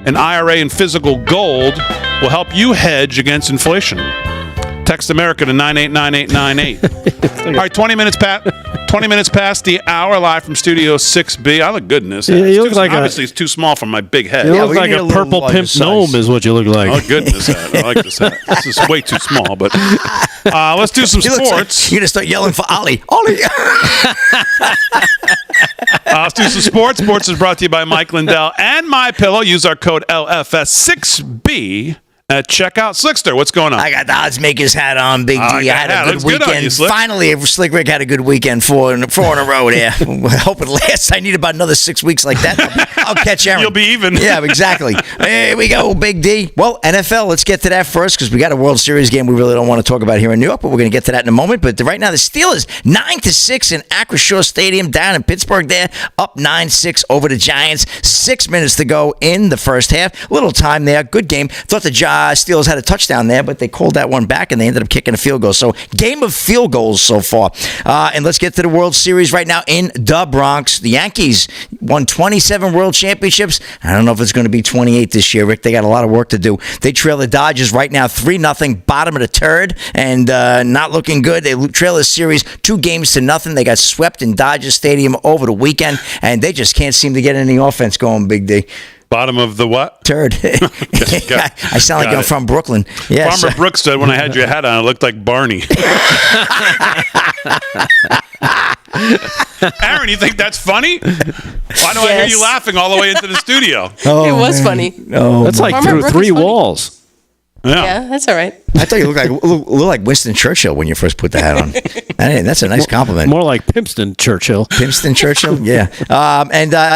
an IRA in physical gold, will help you hedge against inflation. Text America to 989898. All right, 20 minutes past the hour, live from Studio 6B. I look good in this. Obviously, it's too small for my big head. You look like a purple pimp gnome is what you look like. Oh, goodness. I like this hat. This is way too small, but let's do some sports. You're going to start yelling for Ollie. Ollie! Let's do some sports. Sports is brought to you by Mike Lindell and MyPillow. Use our code LFS6B at checkout. Slickster, what's going on? I got the odds maker's hat on, Big D. I had a good weekend. Finally, Slick Rick had a good weekend, four in a row there. I hope it lasts. I need about another 6 weeks like that. I'll catch Aaron. You'll be even. Yeah, exactly. Here we go, Big D. Well, NFL, let's get to that first because we got a World Series game we really don't want to talk about here in New York, but we're going to get to that in a moment. But right now, the Steelers 9-6 in Acrisure Stadium down in Pittsburgh there, up 9-6 over the Giants. 6 minutes to go in the first half. Little time there. Good game. Thought the Steelers had a touchdown there, but they called that one back and they ended up kicking a field goal. So, game of field goals so far. And let's get to the World Series right now in the Bronx. The Yankees won 27 World Championships. I don't know if it's going to be 28 this year, Rick. They got a lot of work to do. They trail the Dodgers right now 3-0, bottom of the third, and not looking good. They trail the series 2-0. They got swept in Dodger Stadium over the weekend, and they just can't seem to get any offense going, Big D. Bottom of the what? Third. I sound like I'm from Brooklyn. Yes. Farmer Brooks said when I had your hat on, it looked like Barney. Aaron, you think that's funny? Why do I hear you laughing all the way into the studio? It was funny. Oh, that's like Farmer through Brooks three is funny. walls. Yeah, that's all right. I thought you looked like Winston Churchill when you first put the hat on. That's a nice compliment. More like Pimpston Churchill. Pimpston Churchill, yeah.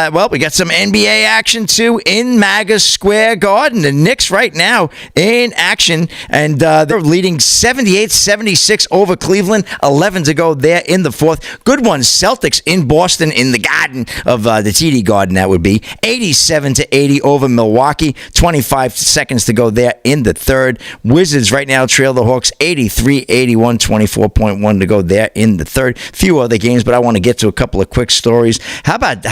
Well, we got some NBA action too in MAGA Square Garden. The Knicks right now in action, and they're leading 78-76 over Cleveland. 11 to go there in the fourth. Good one, Celtics in Boston in the Garden of the TD Garden. That would be 87-80 over Milwaukee. 25 seconds to go there in the third. Wizards right now trail the Hawks 83-81, 24.1 to go there in the third. Few other games, but I want to get to a couple of quick stories. How about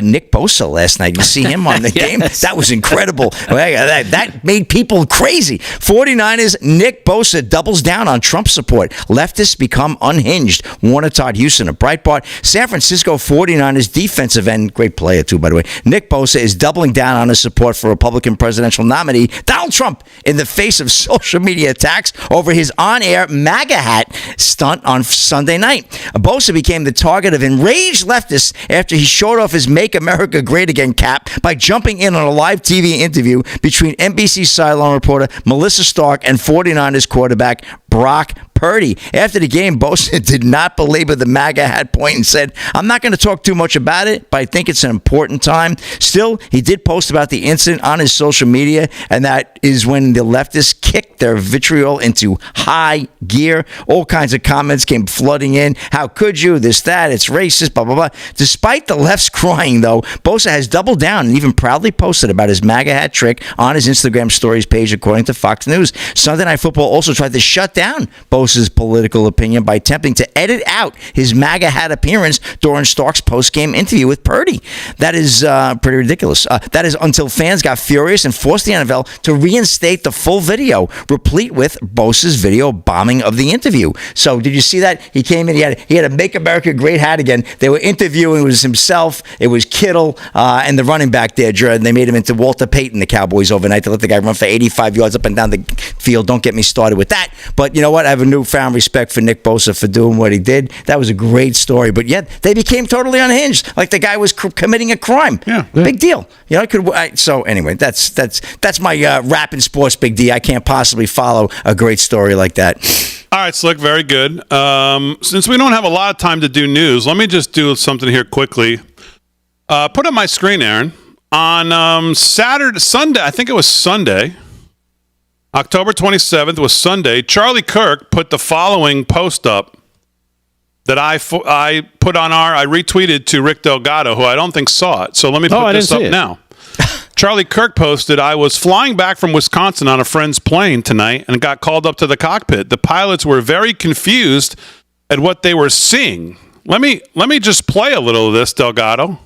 Nick Bosa last night? You see him on the game? That was incredible. That made people crazy. 49ers, Nick Bosa doubles down on Trump support. Leftists become unhinged. Warner Todd Houston, a Breitbart. San Francisco 49ers defensive end, great player too, by the way. Nick Bosa is doubling down on his support for Republican presidential nominee Donald Trump in the face of social media attacks over his on-air MAGA hat stunt on Sunday night. Bosa became the target of enraged leftists after he showed off his Make America Great Again cap by jumping in on a live TV interview between NBC sideline reporter Melissa Stark and 49ers quarterback Brock Purdy. After the game, Bosa did not belabor the MAGA hat point and said, "I'm not going to talk too much about it, but I think it's an important time." Still, he did post about the incident on his social media, and that is when the leftists kicked their vitriol into high gear. All kinds of comments came flooding in. How could you? This, that, it's racist, blah, blah, blah. Despite the left's crying, though, Bosa has doubled down and even proudly posted about his MAGA hat trick on his Instagram stories page, according to Fox News. Sunday Night Football also tried to shut down Bosa's political opinion by attempting to edit out his MAGA hat appearance during Stark's post-game interview with Purdy. That is pretty ridiculous. That is until fans got furious and forced the NFL to reinstate the full video, replete with Bosa's video bombing of the interview. So did you see that? He came in, he had a Make America Great hat again. They were interviewing, it was himself, it was Kittle, and the running back there, and they made him into Walter Payton, the Cowboys, overnight, to let the guy run for 85 yards up and down the field. Don't get me started with that. But you know what? I have a newfound respect for Nick Bosa for doing what he did. That was a great story. But yet, they became totally unhinged, like the guy was committing a crime. Yeah. Big deal. You know, so anyway, that's my rap in sports, Big D. I can't possibly follow a great story like that. All right, Slick, very good. Since we don't have a lot of time to do news, let me just do something here quickly. Put on my screen, Aaron. On Sunday, I think it was Sunday, October 27th was Sunday, Charlie Kirk put the following post up that I put on I retweeted to Rick Delgado, who I don't think saw it. So let me put this up now. Charlie Kirk posted, I was flying back from Wisconsin on a friend's plane tonight and got called up to the cockpit. The pilots were very confused at what they were seeing. Let me just play a little of this, Delgado.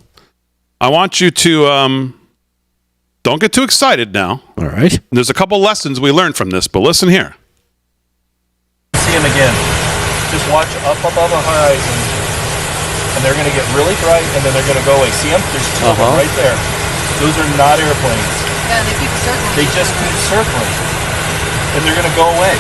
I want you to don't get too excited now. All right. There's a couple lessons we learned from this, but listen here. See him again. Just watch up above the horizon, and they're going to get really bright, and then they're going to go away. See them? There's two of them right there. Those are not airplanes. Yeah, they keep circling. They just keep circling, and they're going to go away.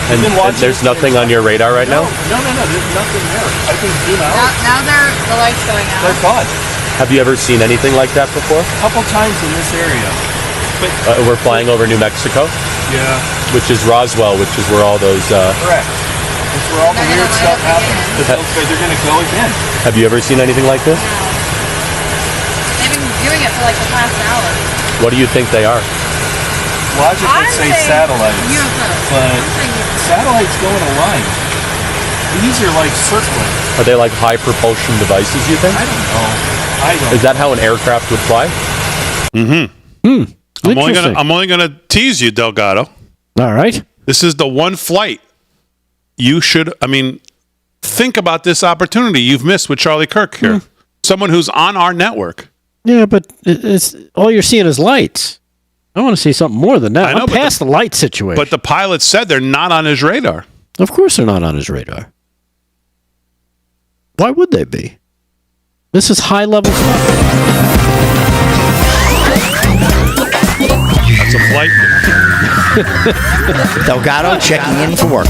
And there's nothing on your radar right now? No, there's nothing there. I can zoom out. Now the light's going out. They're gone. Have you ever seen anything like that before? A couple times in this area. But we're flying over New Mexico? Yeah. Which is Roswell, which is where all those... Correct. That's where all the weird stuff happens. But those guys are going to go again. Have you ever seen anything like this? No. They've been doing it for like the past hour. What do you think they are? Logic would say satellites. UFOs. But satellites go in a line. These are like circling. Are they like high propulsion devices, you think? I don't know. Is that how an aircraft would fly? I'm only gonna tease you, Delgado. All right. This is the one flight you should. Think about this opportunity you've missed with Charlie Kirk here. Someone who's on our network. Yeah, but it's all you're seeing is lights. I want to see something more than that. I'm past the light situation. But the pilot said they're not on his radar. Of course they're not on his radar. Why would they be? This is high-level stuff. That's a flight. Delgado checking in for work.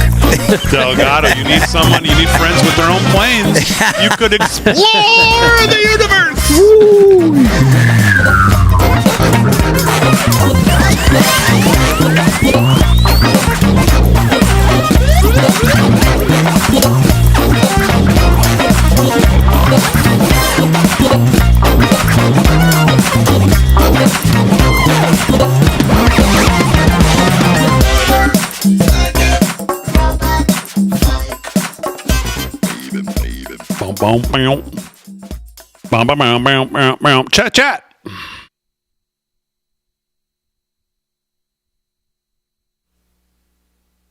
Delgado, you need friends with their own planes. You could explore the universe. Chat.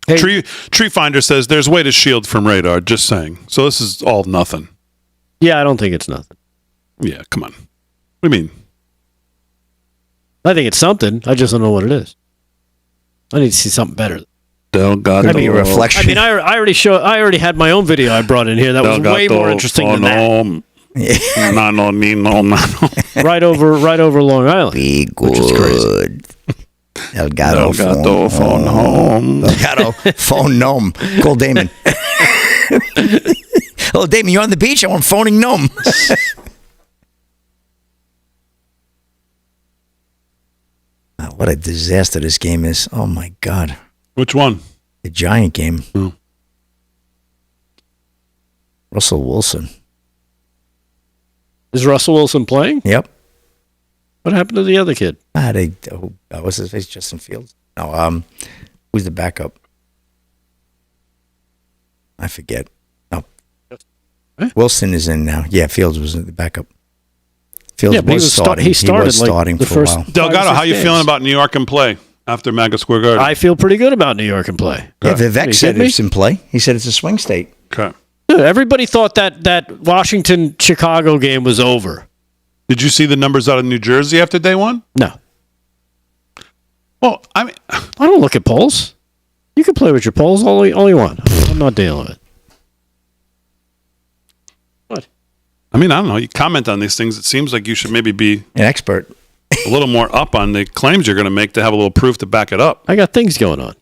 Hey. Tree Finder says there's way to shield from radar. Just saying. So this is all nothing. Yeah, I don't think it's nothing. Yeah, come on. What do you mean? I think it's something. I just don't know what it is. I need to see something better. Delgado. Maybe a reflection. I already had my own video I brought in here that was way more interesting than that. No. Right over Long Island. Be good. Which is crazy. Delgado phone home. Delgado phone gnome. Call Damon. Oh, Damon, you're on the beach? I'm phoning gnome. What a disaster this game is. Oh, my God. Which one? The Giant game. Russell Wilson. Is Russell Wilson playing? Yep. What happened to the other kid? What's his face? Justin Fields? No, who's the backup? I forget. No. Wilson is in now. Yeah, Fields was the backup. Fields but was starting. He started was starting the for first a while. Delgado, how you feeling about New York in play after Madison Square Garden? I feel pretty good about New York in play. Yeah, Vivek said it's in play. He said it's a swing state. Okay. Dude, everybody thought that Washington-Chicago game was over. Did you see the numbers out of New Jersey after day one? No. Well, I mean, I don't look at polls. You can play with your polls all you want. I'm not dealing with it. What? I mean, I don't know. You comment on these things. It seems like you should maybe be an expert, a little more up on the claims you're going to make to have a little proof to back it up. I got things going on.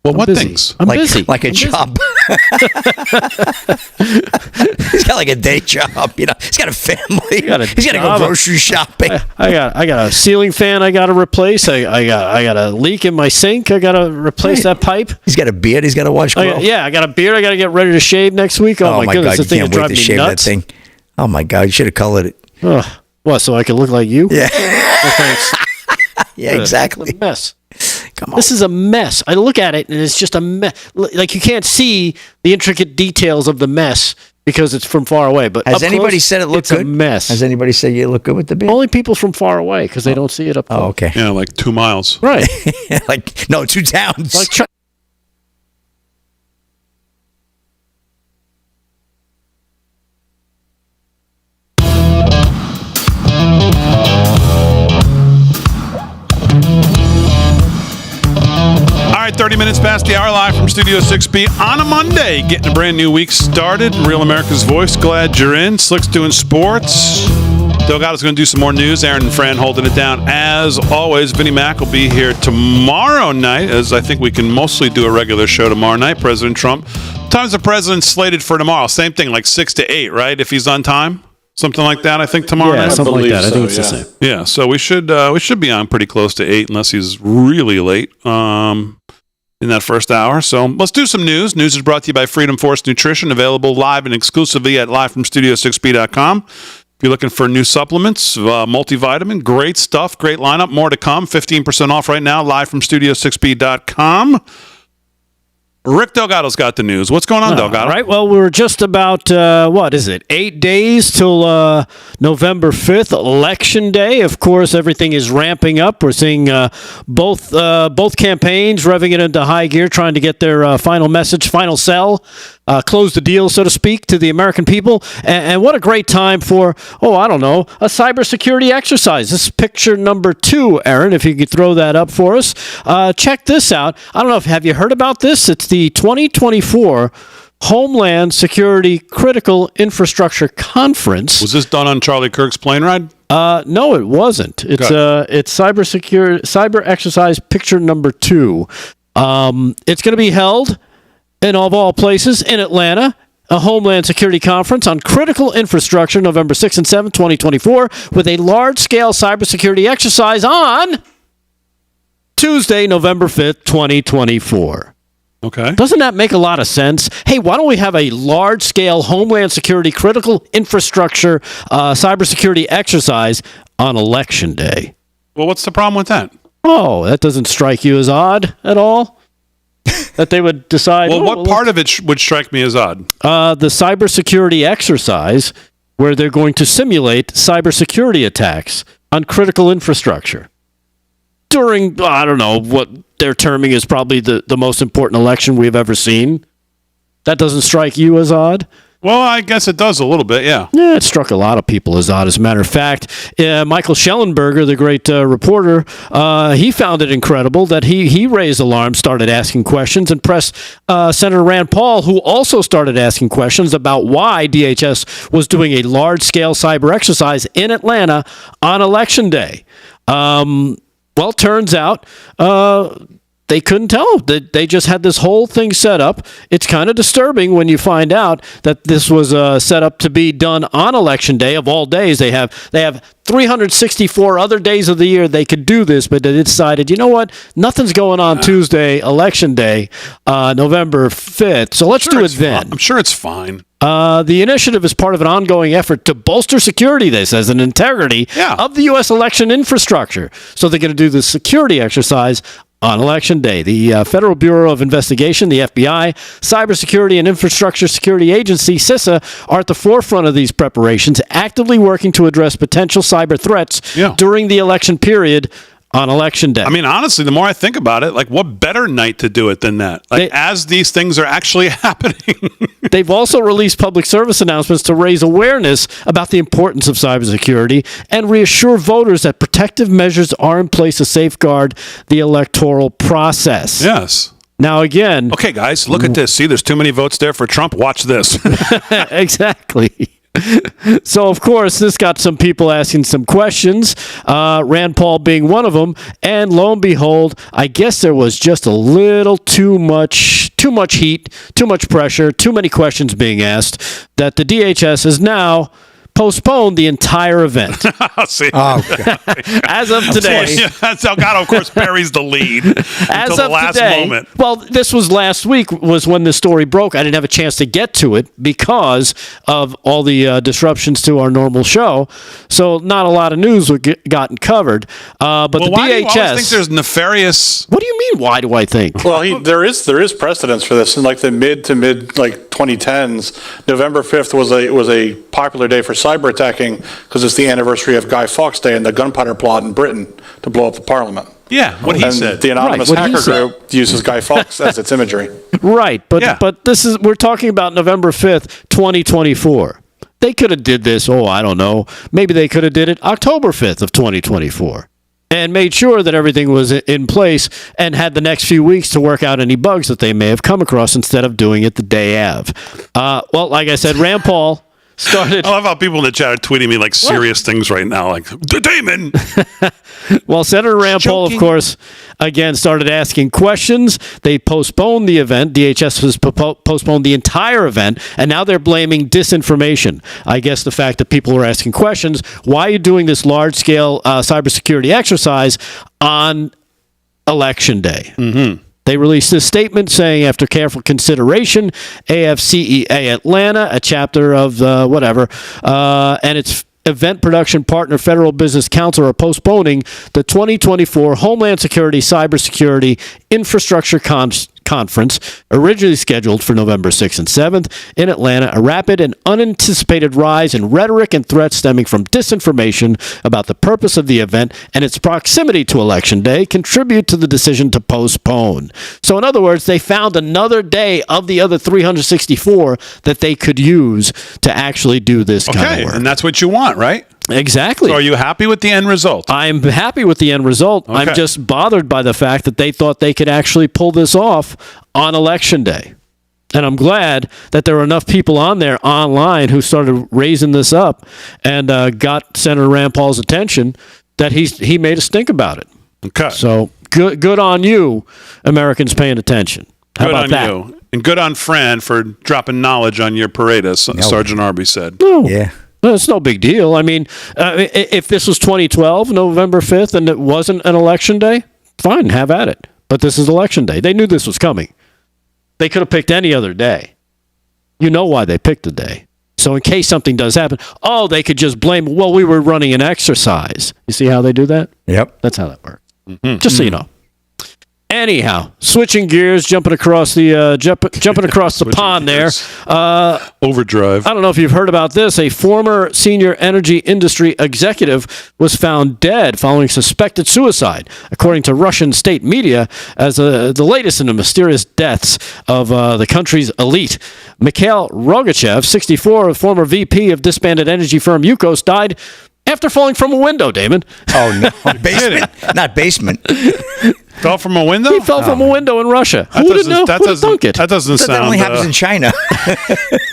Well, I'm what busy. things? I'm busy. Like a job. He's got like a day job, you know. He's got a family. He's got to go grocery shopping. I got a ceiling fan I got to replace. I got a leak in my sink. I got to replace that pipe. He's got a beard. He's got to wash. I got a beard. I got to get ready to shave next week. Oh my goodness, God, this thing is driving me shave nuts. that thing. Oh my God, you should have colored it. What? So I can look like you? Yeah. Well, thanks. Yeah, exactly. It's a mess. Come on. This is a mess. I look at it and it's just a mess. Like you can't see the intricate details of the mess because it's from far away. But has anybody said it looked good? It's a mess. Has anybody said you look good with the beard? Only people from far away because they don't see it up close. Oh, okay. Yeah, like 2 miles. Right. Like no, 2 towns. Like All right, 30 minutes past the hour, live from Studio 6B on a Monday, getting a brand new week started. Real America's Voice, glad you're in. Slick's doing sports. Delgado's going to do some more news. Aaron and Fran holding it down. As always, Vinnie Mac will be here tomorrow night, as I think we can mostly do a regular show tomorrow night. President Trump. Time's the president slated for tomorrow. Same thing, like 6 to 8, right? If he's on time? Something like that, I think, tomorrow night. Something like that. I think it's the same. Yeah, so we should be on pretty close to 8 unless he's really late in that first hour. So let's do some news. News is brought to you by Freedom Force Nutrition, available live and exclusively at livefromstudio6b.com. If you're looking for new supplements, multivitamin, great stuff, great lineup, more to come. 15% off right now, livefromstudio6b.com. Rick Delgado's got the news. What's going on, Delgado? All right. Well, we're just about, 8 days till November 5th, Election Day. Of course, everything is ramping up. We're seeing both campaigns revving it into high gear, trying to get their final message, final sell, close the deal, so to speak, to the American people. And what a great time for, a cybersecurity exercise. This is picture number 2, Aaron, if you could throw that up for us. Check this out. I don't know have you heard about this? It's the 2024 Homeland Security Critical Infrastructure Conference. Was this done on Charlie Kirk's plane ride? No, it wasn't. It's cyber exercise picture number 2. It's going to be held in of all places in Atlanta. A Homeland Security Conference on Critical Infrastructure, November 6th and 7th, 2024, with a large-scale cybersecurity exercise on Tuesday, November 5th, 2024. Okay. Doesn't that make a lot of sense? Hey, why don't we have a large-scale Homeland Security Critical Infrastructure cybersecurity exercise on Election Day? Well, what's the problem with that? Oh, that doesn't strike you as odd at all? That they would decide. Well, what part of it would strike me as odd? The cybersecurity exercise where they're going to simulate cybersecurity attacks on critical infrastructure during, I don't know, what they're terming is probably the most important election we've ever seen. That doesn't strike you as odd? Well, I guess it does a little bit, yeah. Yeah, it struck a lot of people as odd. As a matter of fact, Michael Schellenberger, the great reporter, he found it incredible that he raised alarm, started asking questions, and pressed Senator Rand Paul, who also started asking questions about why DHS was doing a large-scale cyber exercise in Atlanta on Election Day. Well, turns out they couldn't tell. They just had this whole thing set up. It's kind of disturbing when you find out that this was set up to be done on Election Day of all days. They have 364 other days of the year they could do this, but they decided, you know what? Nothing's going on Tuesday, Election Day, November 5th. So let's do it then. I'm sure it's fine. The initiative is part of an ongoing effort to bolster security, they says, and integrity of the U.S. election infrastructure. So they're going to do the security exercise on Election Day. The Federal Bureau of Investigation, the FBI, Cybersecurity and Infrastructure Security Agency, CISA, are at the forefront of these preparations, actively working to address potential cyber threats during the election period on Election Day. I mean, honestly, the more I think about it, like, what better night to do it than that? Like, as these things are actually happening. They've also released public service announcements to raise awareness about the importance of cybersecurity and reassure voters that protective measures are in place to safeguard the electoral process. Yes. Now, again... Okay, guys, look at this. See, there's too many votes there for Trump. Watch this. Exactly. So, of course, this got some people asking some questions, Rand Paul being one of them, and lo and behold, I guess there was just a little too much heat, too much pressure, too many questions being asked, that the DHS is now postponed the entire event. See? Oh, as of today. That's how God, of course, buries the lead as until the last today, moment. Well, this was last week was when the story broke. I didn't have a chance to get to it because of all the disruptions to our normal show. So not a lot of news was gotten covered. But the why DHS... do you always think there's nefarious... What do you mean, why do I think? Well, there is precedence for this. In like the mid 2010s, November 5th was a popular day for cyber attacking because it's the anniversary of Guy Fawkes Day and the gunpowder plot in Britain to blow up the parliament. Yeah, what he and said. The anonymous hacker group uses Guy Fawkes as its imagery. Right, but we're talking about November 5th, 2024. They could have did this, I don't know. Maybe they could have did it October 5th of 2024. And made sure that everything was in place and had the next few weeks to work out any bugs that they may have come across instead of doing it the day of. Well, like I said, Rand Paul started... I love how people in the chat are tweeting me like serious things right now, like, Damon! Well, Senator Rand Paul, of course, again, started asking questions. They postponed the event. DHS has postponed the entire event, and now they're blaming disinformation. I guess the fact that people are asking questions, why are you doing this large-scale cybersecurity exercise on Election Day? Mm-hmm. They released this statement saying, after careful consideration, AFCEA Atlanta, a chapter of and its event production partner, Federal Business Council, are postponing the 2024 Homeland Security Cybersecurity Infrastructure Conference, originally scheduled for November 6th and 7th in Atlanta. A rapid and unanticipated rise in rhetoric and threats stemming from disinformation about the purpose of the event and its proximity to Election Day contribute to the decision to postpone. So, in other words, they found another day of the other 364 that they could use to actually do this kind of work. And that's what you want, right? Exactly. So are you happy with the end result? I'm happy with the end result. Okay. I'm just bothered by the fact that they thought they could actually pull this off on Election Day. And I'm glad that there were enough people on there online who started raising this up and got Senator Rand Paul's attention that he made us think about it. Okay. So good on you, Americans paying attention. How good about on that? You. And good on Fran for dropping knowledge on your parade, as Sergeant Arby said. No. Yeah. Well, it's no big deal. I mean, if this was 2012, November 5th, and it wasn't an election day, fine, have at it. But this is election day. They knew this was coming. They could have picked any other day. You know why they picked the day. So in case something does happen, they could just blame, we were running an exercise. You see how they do that? Yep. That's how that works. Mm-hmm. Just so you know. Anyhow, switching gears, jumping across the pond there. Overdrive. I don't know if you've heard about this. A former senior energy industry executive was found dead following suspected suicide, according to Russian state media, as the latest in the mysterious deaths of the country's elite. Mikhail Rogachev, 64, a former VP of disbanded energy firm Yukos, died after falling from a window, Damon. Oh, no. Basement. Not basement. Fell from a window? He fell from a window in Russia. Who would know? That doesn't sound... That only happens in China.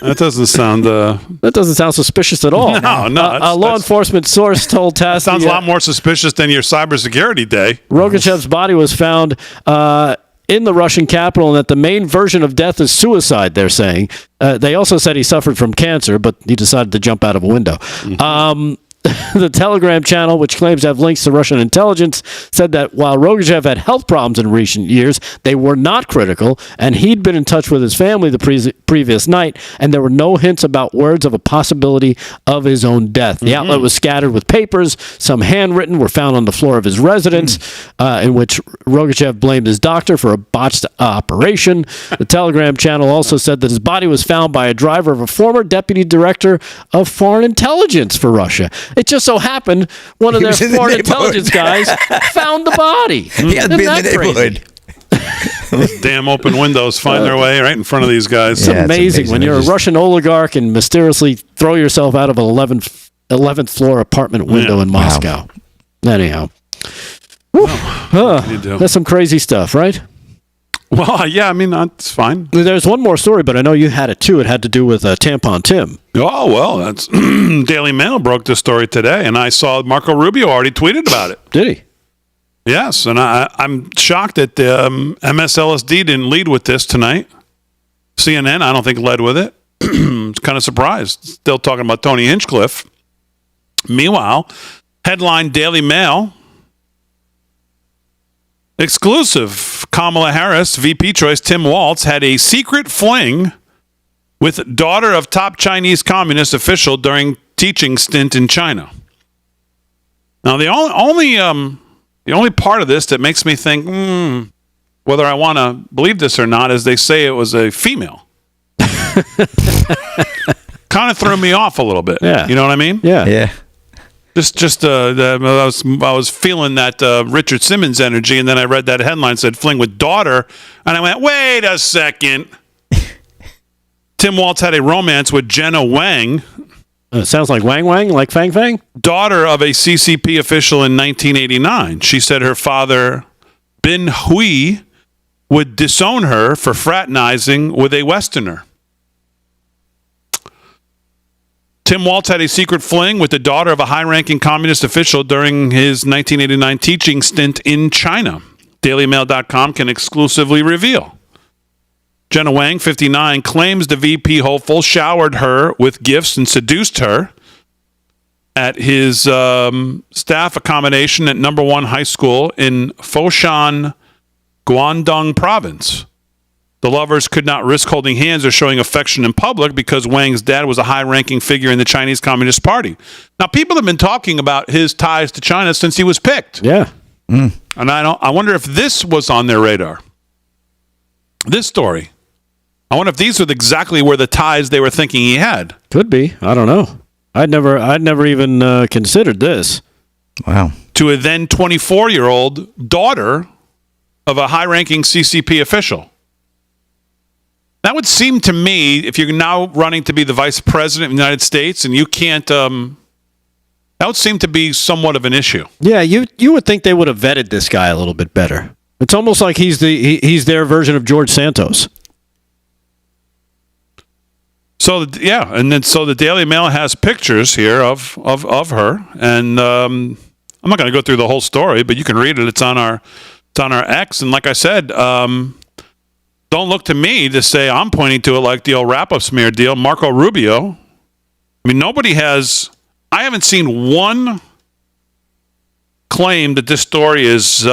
That doesn't sound... That doesn't sound suspicious at all. No. A law enforcement source told TASS... Sounds a lot more suspicious than your cybersecurity day. Rogachev's body was found in the Russian capital, and that the main version of death is suicide, they're saying. They also said he suffered from cancer, but he decided to jump out of a window. Mm-hmm. The Telegram channel, which claims to have links to Russian intelligence, said that while Rogachev had health problems in recent years, they were not critical, and he'd been in touch with his family the previous night, and there were no hints about words of a possibility of his own death. The outlet was scattered with papers. Some handwritten were found on the floor of his residence, in which Rogachev blamed his doctor for a botched operation. The Telegram channel also said that his body was found by a driver of a former deputy director of foreign intelligence for Russia. It just so happened one of their foreign intelligence guys found the body. He had to be in the neighborhood. Those damn open windows find their way right in front of these guys. It's amazing when you're a Russian oligarch and mysteriously throw yourself out of an 11th floor apartment window in Moscow. Anyhow. That's some crazy stuff, right? Well, yeah, I mean, that's fine. There's one more story, but I know you had it too. It had to do with Tampon Tim. Oh, well, that's Daily Mail broke this story today, and I saw Marco Rubio already tweeted about it. Did he? Yes, and I'm shocked that MSLSD didn't lead with this tonight. CNN, I don't think, led with it. Kind of surprised. Still talking about Tony Hinchcliffe. Meanwhile, headline Daily Mail. Exclusive. Kamala Harris, VP choice Tim Walz, had a secret fling with daughter of top Chinese communist official during teaching stint in China. Now, the only part of this that makes me think whether I want to believe this or not is they say it was a female. Kind of threw me off a little bit. Yeah. You know what I mean? Yeah. I was feeling that Richard Simmons energy, and then I read that headline said fling with daughter, and I went, wait a second. Tim Walz had a romance with Jenna Wang. It sounds like Wang Wang, like Fang Fang? Daughter of a CCP official in 1989. She said her father, Bin Hui, would disown her for fraternizing with a Westerner. Tim Walz had a secret fling with the daughter of a high-ranking communist official during his 1989 teaching stint in China. DailyMail.com can exclusively reveal. Jenna Wang, 59, claims the VP hopeful showered her with gifts and seduced her at his staff accommodation at number 1 high school in Foshan, Guangdong province. The lovers could not risk holding hands or showing affection in public because Wang's dad was a high-ranking figure in the Chinese Communist Party. Now, people have been talking about his ties to China since he was picked. Yeah. And I wonder if this was on their radar. This story. I wonder if these were exactly where the ties they were thinking he had. Could be. I don't know. I'd never even considered this. Wow. To a then 24-year-old daughter of a high-ranking CCP official. That would seem to me, if you're now running to be the vice president of the United States and you can't, that would seem to be somewhat of an issue. Yeah, you would think they would have vetted this guy a little bit better. It's almost like he's their version of George Santos. So the Daily Mail has pictures here of her, and I'm not going to go through the whole story, but you can read it. It's on our X, and like I said, don't look to me to say I'm pointing to it like the old wrap-up smear deal. Marco Rubio. I mean, I haven't seen one claim that this story is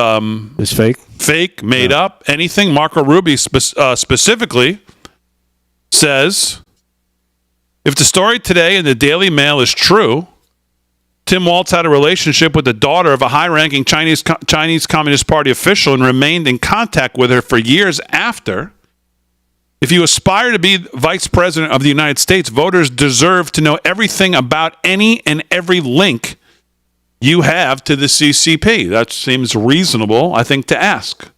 fake, made up, anything. Marco Rubio specifically says, if the story today in the Daily Mail is true, Tim Walz had a relationship with the daughter of a high-ranking Chinese Communist Party official and remained in contact with her for years after. If you aspire to be vice president of the United States, voters deserve to know everything about any and every link you have to the CCP. That seems reasonable, I think, to ask.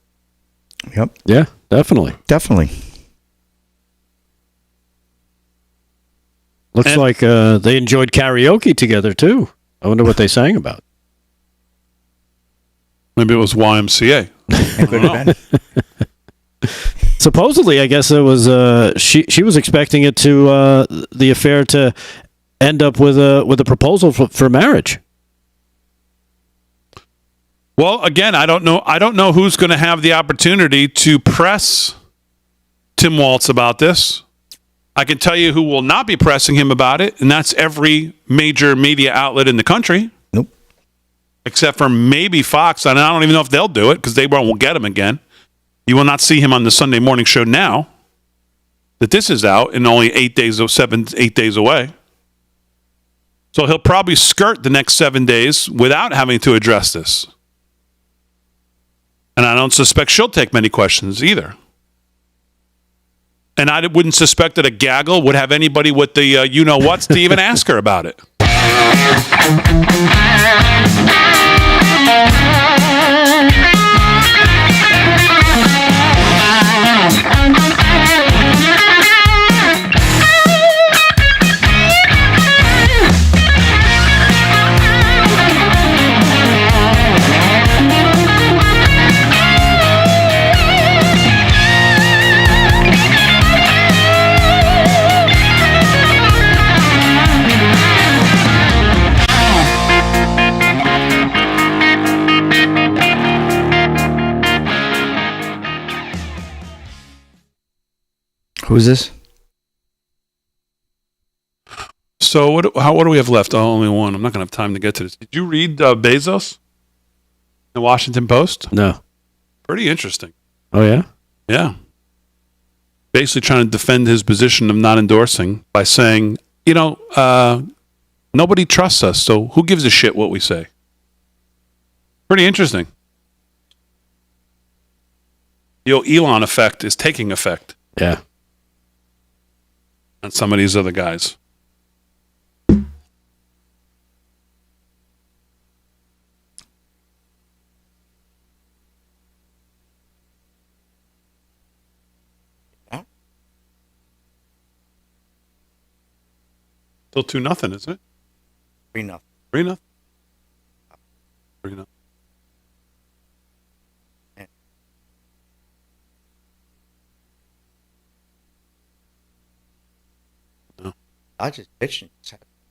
Yep. Yeah, definitely. Looks like they enjoyed karaoke together, too. I wonder what they sang about. Maybe it was YMCA. It could have been. Supposedly, I guess it was. She was expecting it to the affair to end up with a proposal for marriage. Well, again, I don't know who's going to have the opportunity to press Tim Walz about this. I can tell you who will not be pressing him about it, and that's every major media outlet in the country. Nope. Except for maybe Fox, and I don't even know if they'll do it because they won't get him again. You will not see him on the Sunday morning show now that this is out and only 8 days away. So he'll probably skirt the next 7 days without having to address this. And I don't suspect she'll take many questions either. And I wouldn't suspect that a gaggle would have anybody with the you-know-whats to even ask her about it. Who's this? So what do we have left? Oh, only one. I'm not going to have time to get to this. Did you read Bezos? The Washington Post? No. Pretty interesting. Oh, yeah? Yeah. Basically trying to defend his position of not endorsing by saying, nobody trusts us, so who gives a shit what we say? Pretty interesting. The Elon effect is taking effect. Yeah. On some of these other guys. Still 2-0, isn't it? 3-0. 3-0. 3-0. I just pitched.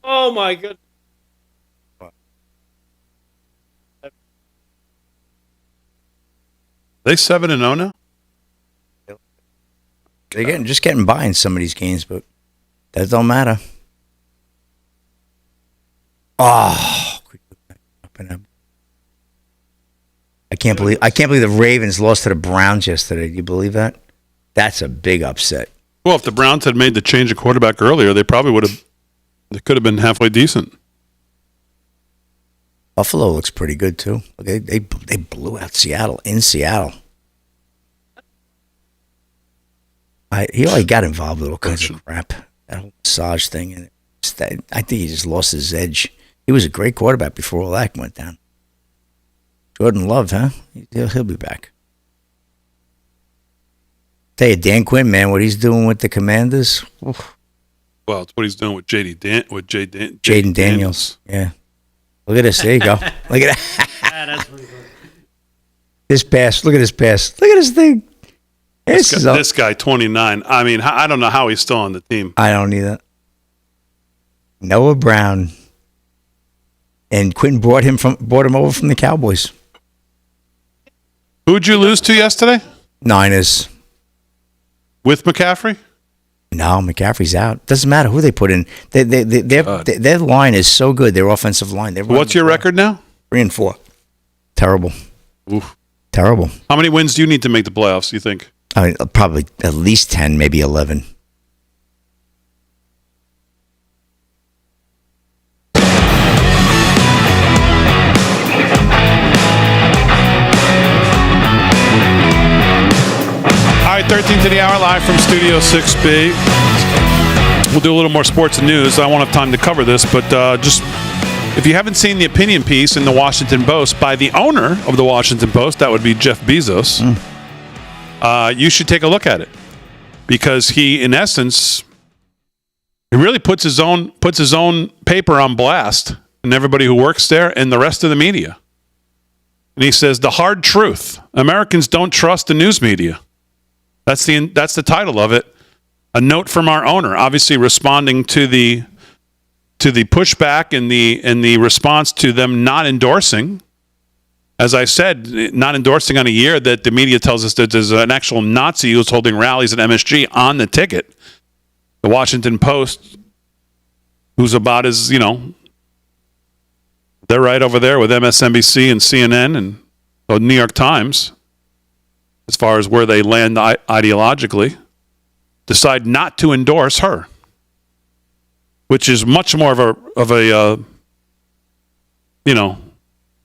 Oh, my goodness. They 7-0 now? They're just getting by in some of these games, but that don't matter. Oh, I can't believe the Ravens lost to the Browns yesterday. Do you believe that? That's a big upset. Well, if the Browns had made the change of quarterback earlier, they probably would have. They could have been halfway decent. Buffalo looks pretty good too. They blew out Seattle in Seattle. He got involved with all kinds of crap. That whole massage thing, and I think he just lost his edge. He was a great quarterback before all that went down. Jordan Love, huh? He'll be back. Tell you, Dan Quinn, man, what he's doing with the Commanders. Oof. Well, it's what he's doing with Jaden Daniels. Yeah. Look at this. There you go. Look at that. This pass. Look at this pass. Look at this thing. This guy, 29. I mean, I don't know how he's still on the team. I don't either. Noah Brown. And Quinn brought him over from the Cowboys. Who'd you lose to yesterday? Niners. With McCaffrey? No, McCaffrey's out. Doesn't matter who they put in. Their line is so good. Their offensive line. What's your record now? 3-4. Terrible. Oof. Terrible. How many wins do you need to make the playoffs, you think? I mean, probably at least 10, maybe 11. All right, 13 to the hour, live from Studio 6B. We'll do a little more sports and news. I won't have time to cover this, but just if you haven't seen the opinion piece in the Washington Post by the owner of the Washington Post, that would be Jeff Bezos, you should take a look at it. Because he, in essence, he really puts his own paper on blast and everybody who works there and the rest of the media. And he says, the hard truth, Americans don't trust the news media. That's the title of it. A note from our owner, obviously responding to the pushback and the response to them not endorsing. As I said, not endorsing on a year that the media tells us that there's an actual Nazi who's holding rallies at MSG on the ticket. The Washington Post, who's about as, they're right over there with MSNBC and CNN and the New York Times, as far as where they land ideologically, decide not to endorse her, which is much more of a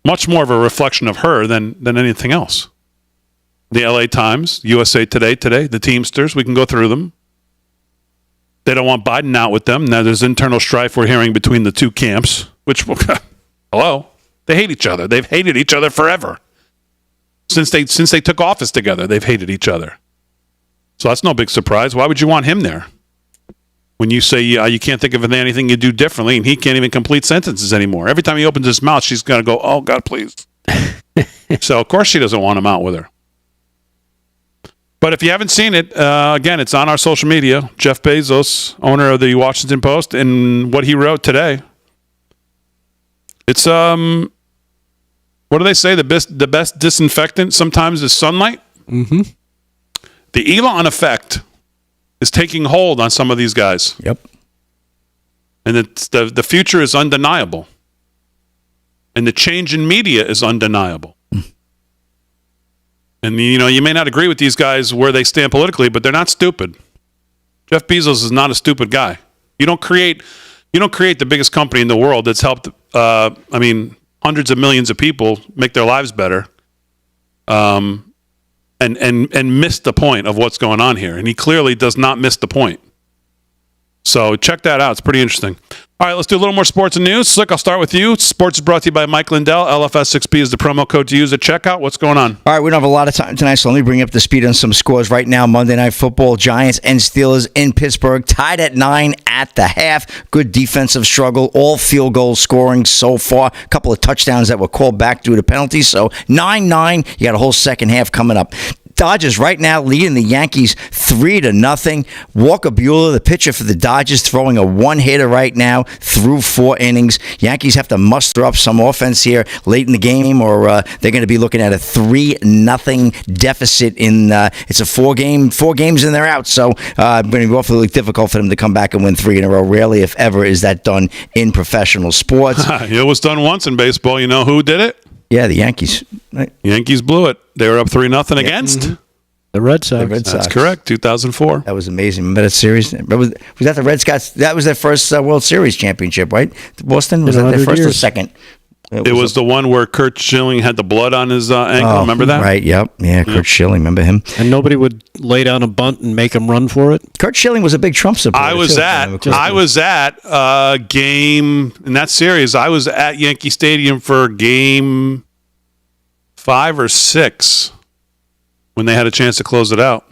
much more of a reflection of her than anything else. The LA Times, USA Today, the Teamsters, we can go through them. They don't want Biden out with them. Now there's internal strife we're hearing between the two camps, which, hello, they hate each other. They've hated each other forever. Since they took office together, they've hated each other. So that's no big surprise. Why would you want him there? When you say you can't think of anything you do differently, and he can't even complete sentences anymore. Every time he opens his mouth, she's going to go, "Oh, God, please." So, of course, she doesn't want him out with her. But if you haven't seen it, again, it's on our social media. Jeff Bezos, owner of the Washington Post, and what he wrote today. It's, what do they say? The best disinfectant sometimes is sunlight. Mm-hmm. The Elon effect is taking hold on some of these guys. Yep. And the future is undeniable. And the change in media is undeniable. And, you may not agree with these guys where they stand politically, but they're not stupid. Jeff Bezos is not a stupid guy. You don't create the biggest company in the world that's helped, hundreds of millions of people make their lives better, and miss the point of what's going on here. And he clearly does not miss the point. So check that out. It's pretty interesting. All right, let's do a little more sports and news. Slick, I'll start with you. Sports is brought to you by Mike Lindell. LFS6P is the promo code to use at checkout. What's going on? All right, we don't have a lot of time tonight, so let me bring up the speed on some scores right now. Monday Night Football, Giants and Steelers in Pittsburgh, tied at 9 at the half. Good defensive struggle, all field goal scoring so far. A couple of touchdowns that were called back due to penalties, so 9-9. You got a whole second half coming up. Dodgers right now leading the Yankees 3-0. Walker Buehler, the pitcher for the Dodgers, throwing a one-hitter right now through 4 innings. Yankees have to muster up some offense here late in the game, or they're going to be looking at a 3-0 deficit. It's a 4 games and they're out. So it's going to be awfully difficult for them to come back and win 3 in a row. Rarely, if ever, is that done in professional sports. It was done once in baseball. You know who did it? Yeah, the Yankees. Right. Yankees blew it. They were up 3-0 against the Red Sox. That's correct. 2004. That was amazing. Remember that series? Was that the Red Sox? That was their first World Series championship, right? Boston, was that their first or second? It was the one where Kurt Schilling had the blood on his ankle. Remember that? Right, yep. Yeah, Kurt Schilling. Remember him? And nobody would lay down a bunt and make him run for it? Kurt Schilling was a big Trump supporter. I was at a game in that series. I was at Yankee Stadium for game 5 or 6 when they had a chance to close it out.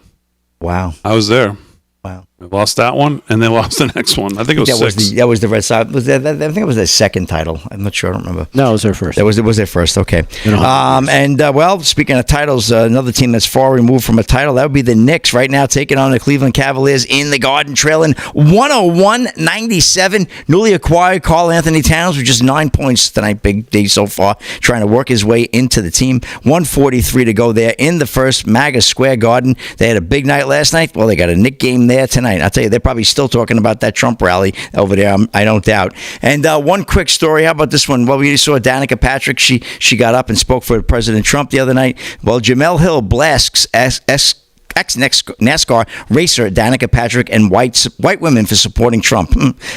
Wow. I was there. Wow. They lost that one, and they lost the next one. I think it was 6. That was the Red Sox. I think it was their second title. I'm not sure. I don't remember. No, it was their first. It was their first. Okay. Speaking of titles, another team that's far removed from a title, that would be the Knicks right now taking on the Cleveland Cavaliers in the Garden, trailing 101-97. Newly acquired Karl Anthony Towns with just 9 points tonight. Big day so far, trying to work his way into the team. 1:43 to go there in the first MAGA Square Garden. They had a big night last night. Well, they got a Knick game there tonight. I'll tell you, they're probably still talking about that Trump rally over there. I don't doubt. And one quick story. How about this one? Well, we saw Danica Patrick. She got up and spoke for President Trump the other night. Well, Jamel Hill blasts ex-NASCAR racer Danica Patrick and white women for supporting Trump.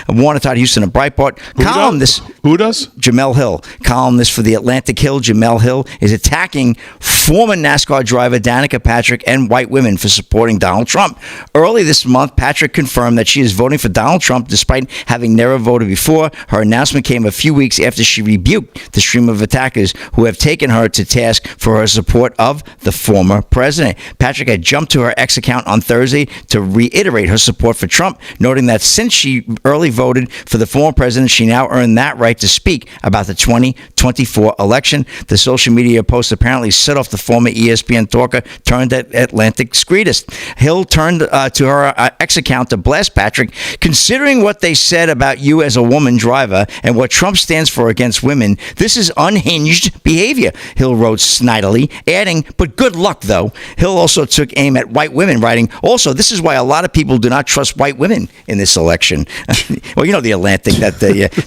Warner Todd Houston, a Breitbart columnist. Who does? Jamel Hill, columnist for the Atlantic Hill. Jamel Hill is attacking former NASCAR driver Danica Patrick and white women for supporting Donald Trump. Early this month, Patrick confirmed that she is voting for Donald Trump despite having never voted before. Her announcement came a few weeks after she rebuked the stream of attackers who have taken her to task for her support of the former president. Patrick had jumped to her X account on Thursday to reiterate her support for Trump, noting that since she early voted for the former president, she now earned that right to speak about the 2024 election. The social media post apparently set off the former ESPN talker turned Atlantic screedist. Hill turned to her X account to blast Patrick, considering what they said about you as a woman driver and what Trump stands for against women. This is unhinged behavior, Hill wrote snidely, adding, but good luck, though. Hill also took aim met white women, writing, also, this is why a lot of people do not trust white women in this election. Well, you know the Atlantic, that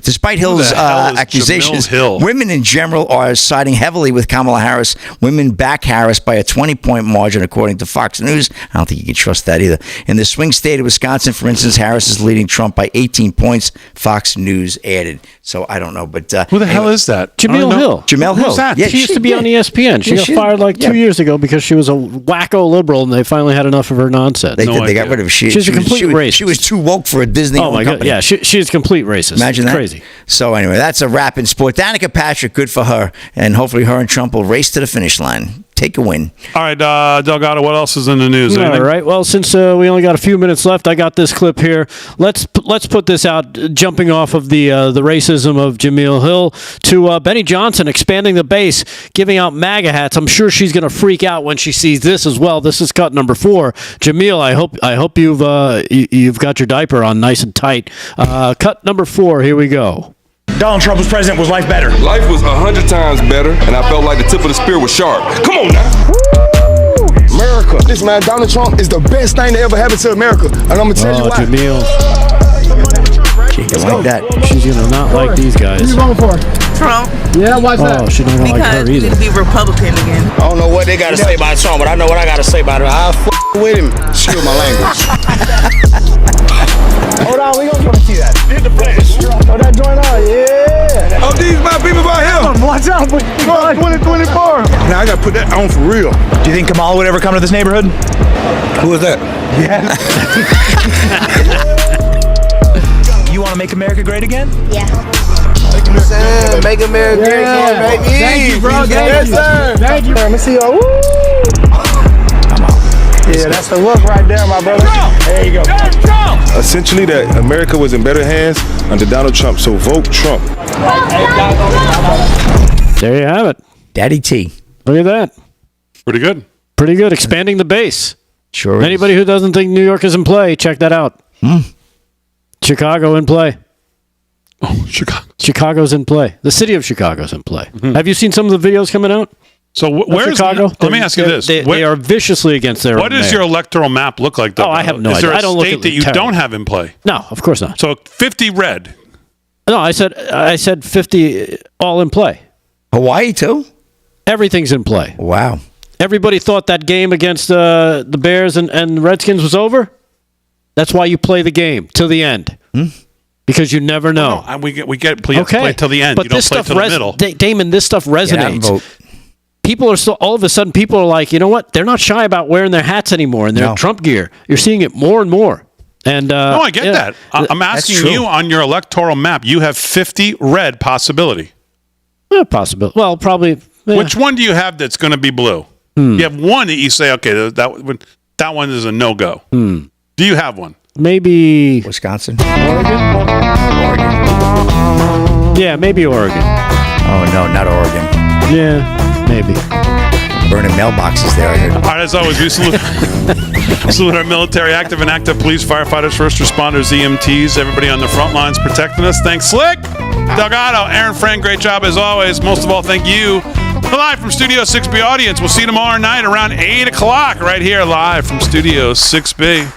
despite Hill's accusations, women in general are siding heavily with Kamala Harris. Women back Harris by a 20-point margin, according to Fox News. I don't think you can trust that either. In the swing state of Wisconsin, for instance, Harris is leading Trump by 18 points, Fox News added. So I don't know, but who the hell is that? Jamil Hill. Jamel Hill. Who's that? Yeah, she used to be on ESPN. She got fired like 2 years ago because she was a wacko liberal, and they finally had enough of her nonsense. They got rid of her. She's a complete racist. She was too woke for a Disney company. God. Yeah, she's a complete racist. Imagine that. Crazy. So anyway, that's a wrap in sport. Danica Patrick, good for her, and hopefully her and Trump will race to the finish line. Take a win. All right, Delgado, what else is in the news? All right. Well, since we only got a few minutes left, I got this clip here. Let's put this out, jumping off of the racism of Jamil Hill to Benny Johnson expanding the base, giving out MAGA hats. I'm sure she's going to freak out when she sees this as well. This is cut number 4. Jamil, I hope you've got your diaper on nice and tight. Cut number 4. Here we go. Donald Trump was president, was life better? Life was 100 times better, and I felt like the tip of the spear was sharp. Come on now. Woo! America. Listen, man, Donald Trump is the best thing that ever happened to America, and I'm going to tell you why. Jamil. She can like that. She's going to not like these guys. Who you voting for? Trump. Yeah, why's that? Oh, she don't like her either. Because he's be Republican again. I don't know what they got to say about Trump, but I know what I got to say about her. I'll with him. Excuse my language. Hold on, we gonna see that. Hit the flash. Throw that joint on, yeah. Oh, these my people right here. Watch out, 2024. Now I gotta put that on for real. Do you think Kamala would ever come to this neighborhood? Who is that? Yeah. You want to make America great again? Yeah. Make America great again, baby. Thank you, bro. Yes, sir. Thank you. Let me see you. Woo! Yeah, that's the look right there, my brother. There you go. Essentially, that America was in better hands under Donald Trump, so vote Trump. There you have it. Daddy T. Look at that. Pretty good. Pretty good. Expanding the base. Sure. Anybody who doesn't think New York is in play, check that out. Chicago in play. Oh, Chicago. Chicago's in play. The city of Chicago's in play. Mm-hmm. Have you seen some of the videos coming out? So where's Chicago? Let me ask you this: they are viciously against their. What does your electoral map look like? Though? Oh, I have no idea. Is there a I don't look state at that you don't have in play? No, of course not. So 50 red. No, I said 50 all in play. Hawaii too. Everything's in play. Wow. Everybody thought that game against the Bears and Redskins was over. That's why you play the game till the end. Because you never know. No, we get play till the end. But you don't play till the middle. Damon, this stuff resonates. People are still, all of a sudden, people are like, you know what? They're not shy about wearing their hats anymore and their Trump gear. You're seeing it more and more. And no, I get that. I'm asking you on your electoral map. You have 50 red possibility. Possibility. Well, probably. Yeah. Which one do you have that's going to be blue? You have one that you say, okay, that one is a no-go. Do you have one? Maybe Wisconsin. Oregon? Yeah, maybe Oregon. Oh, no, not Oregon. Yeah, maybe. Burning mailboxes there, I heard. All right, as always, we salute our military, active and active police, firefighters, first responders, EMTs, everybody on the front lines protecting us. Thanks, Slick, Delgado, Aaron Frank, great job as always. Most of all, thank you. Live from Studio 6B audience. We'll see you tomorrow night around 8 o'clock right here live from Studio 6B.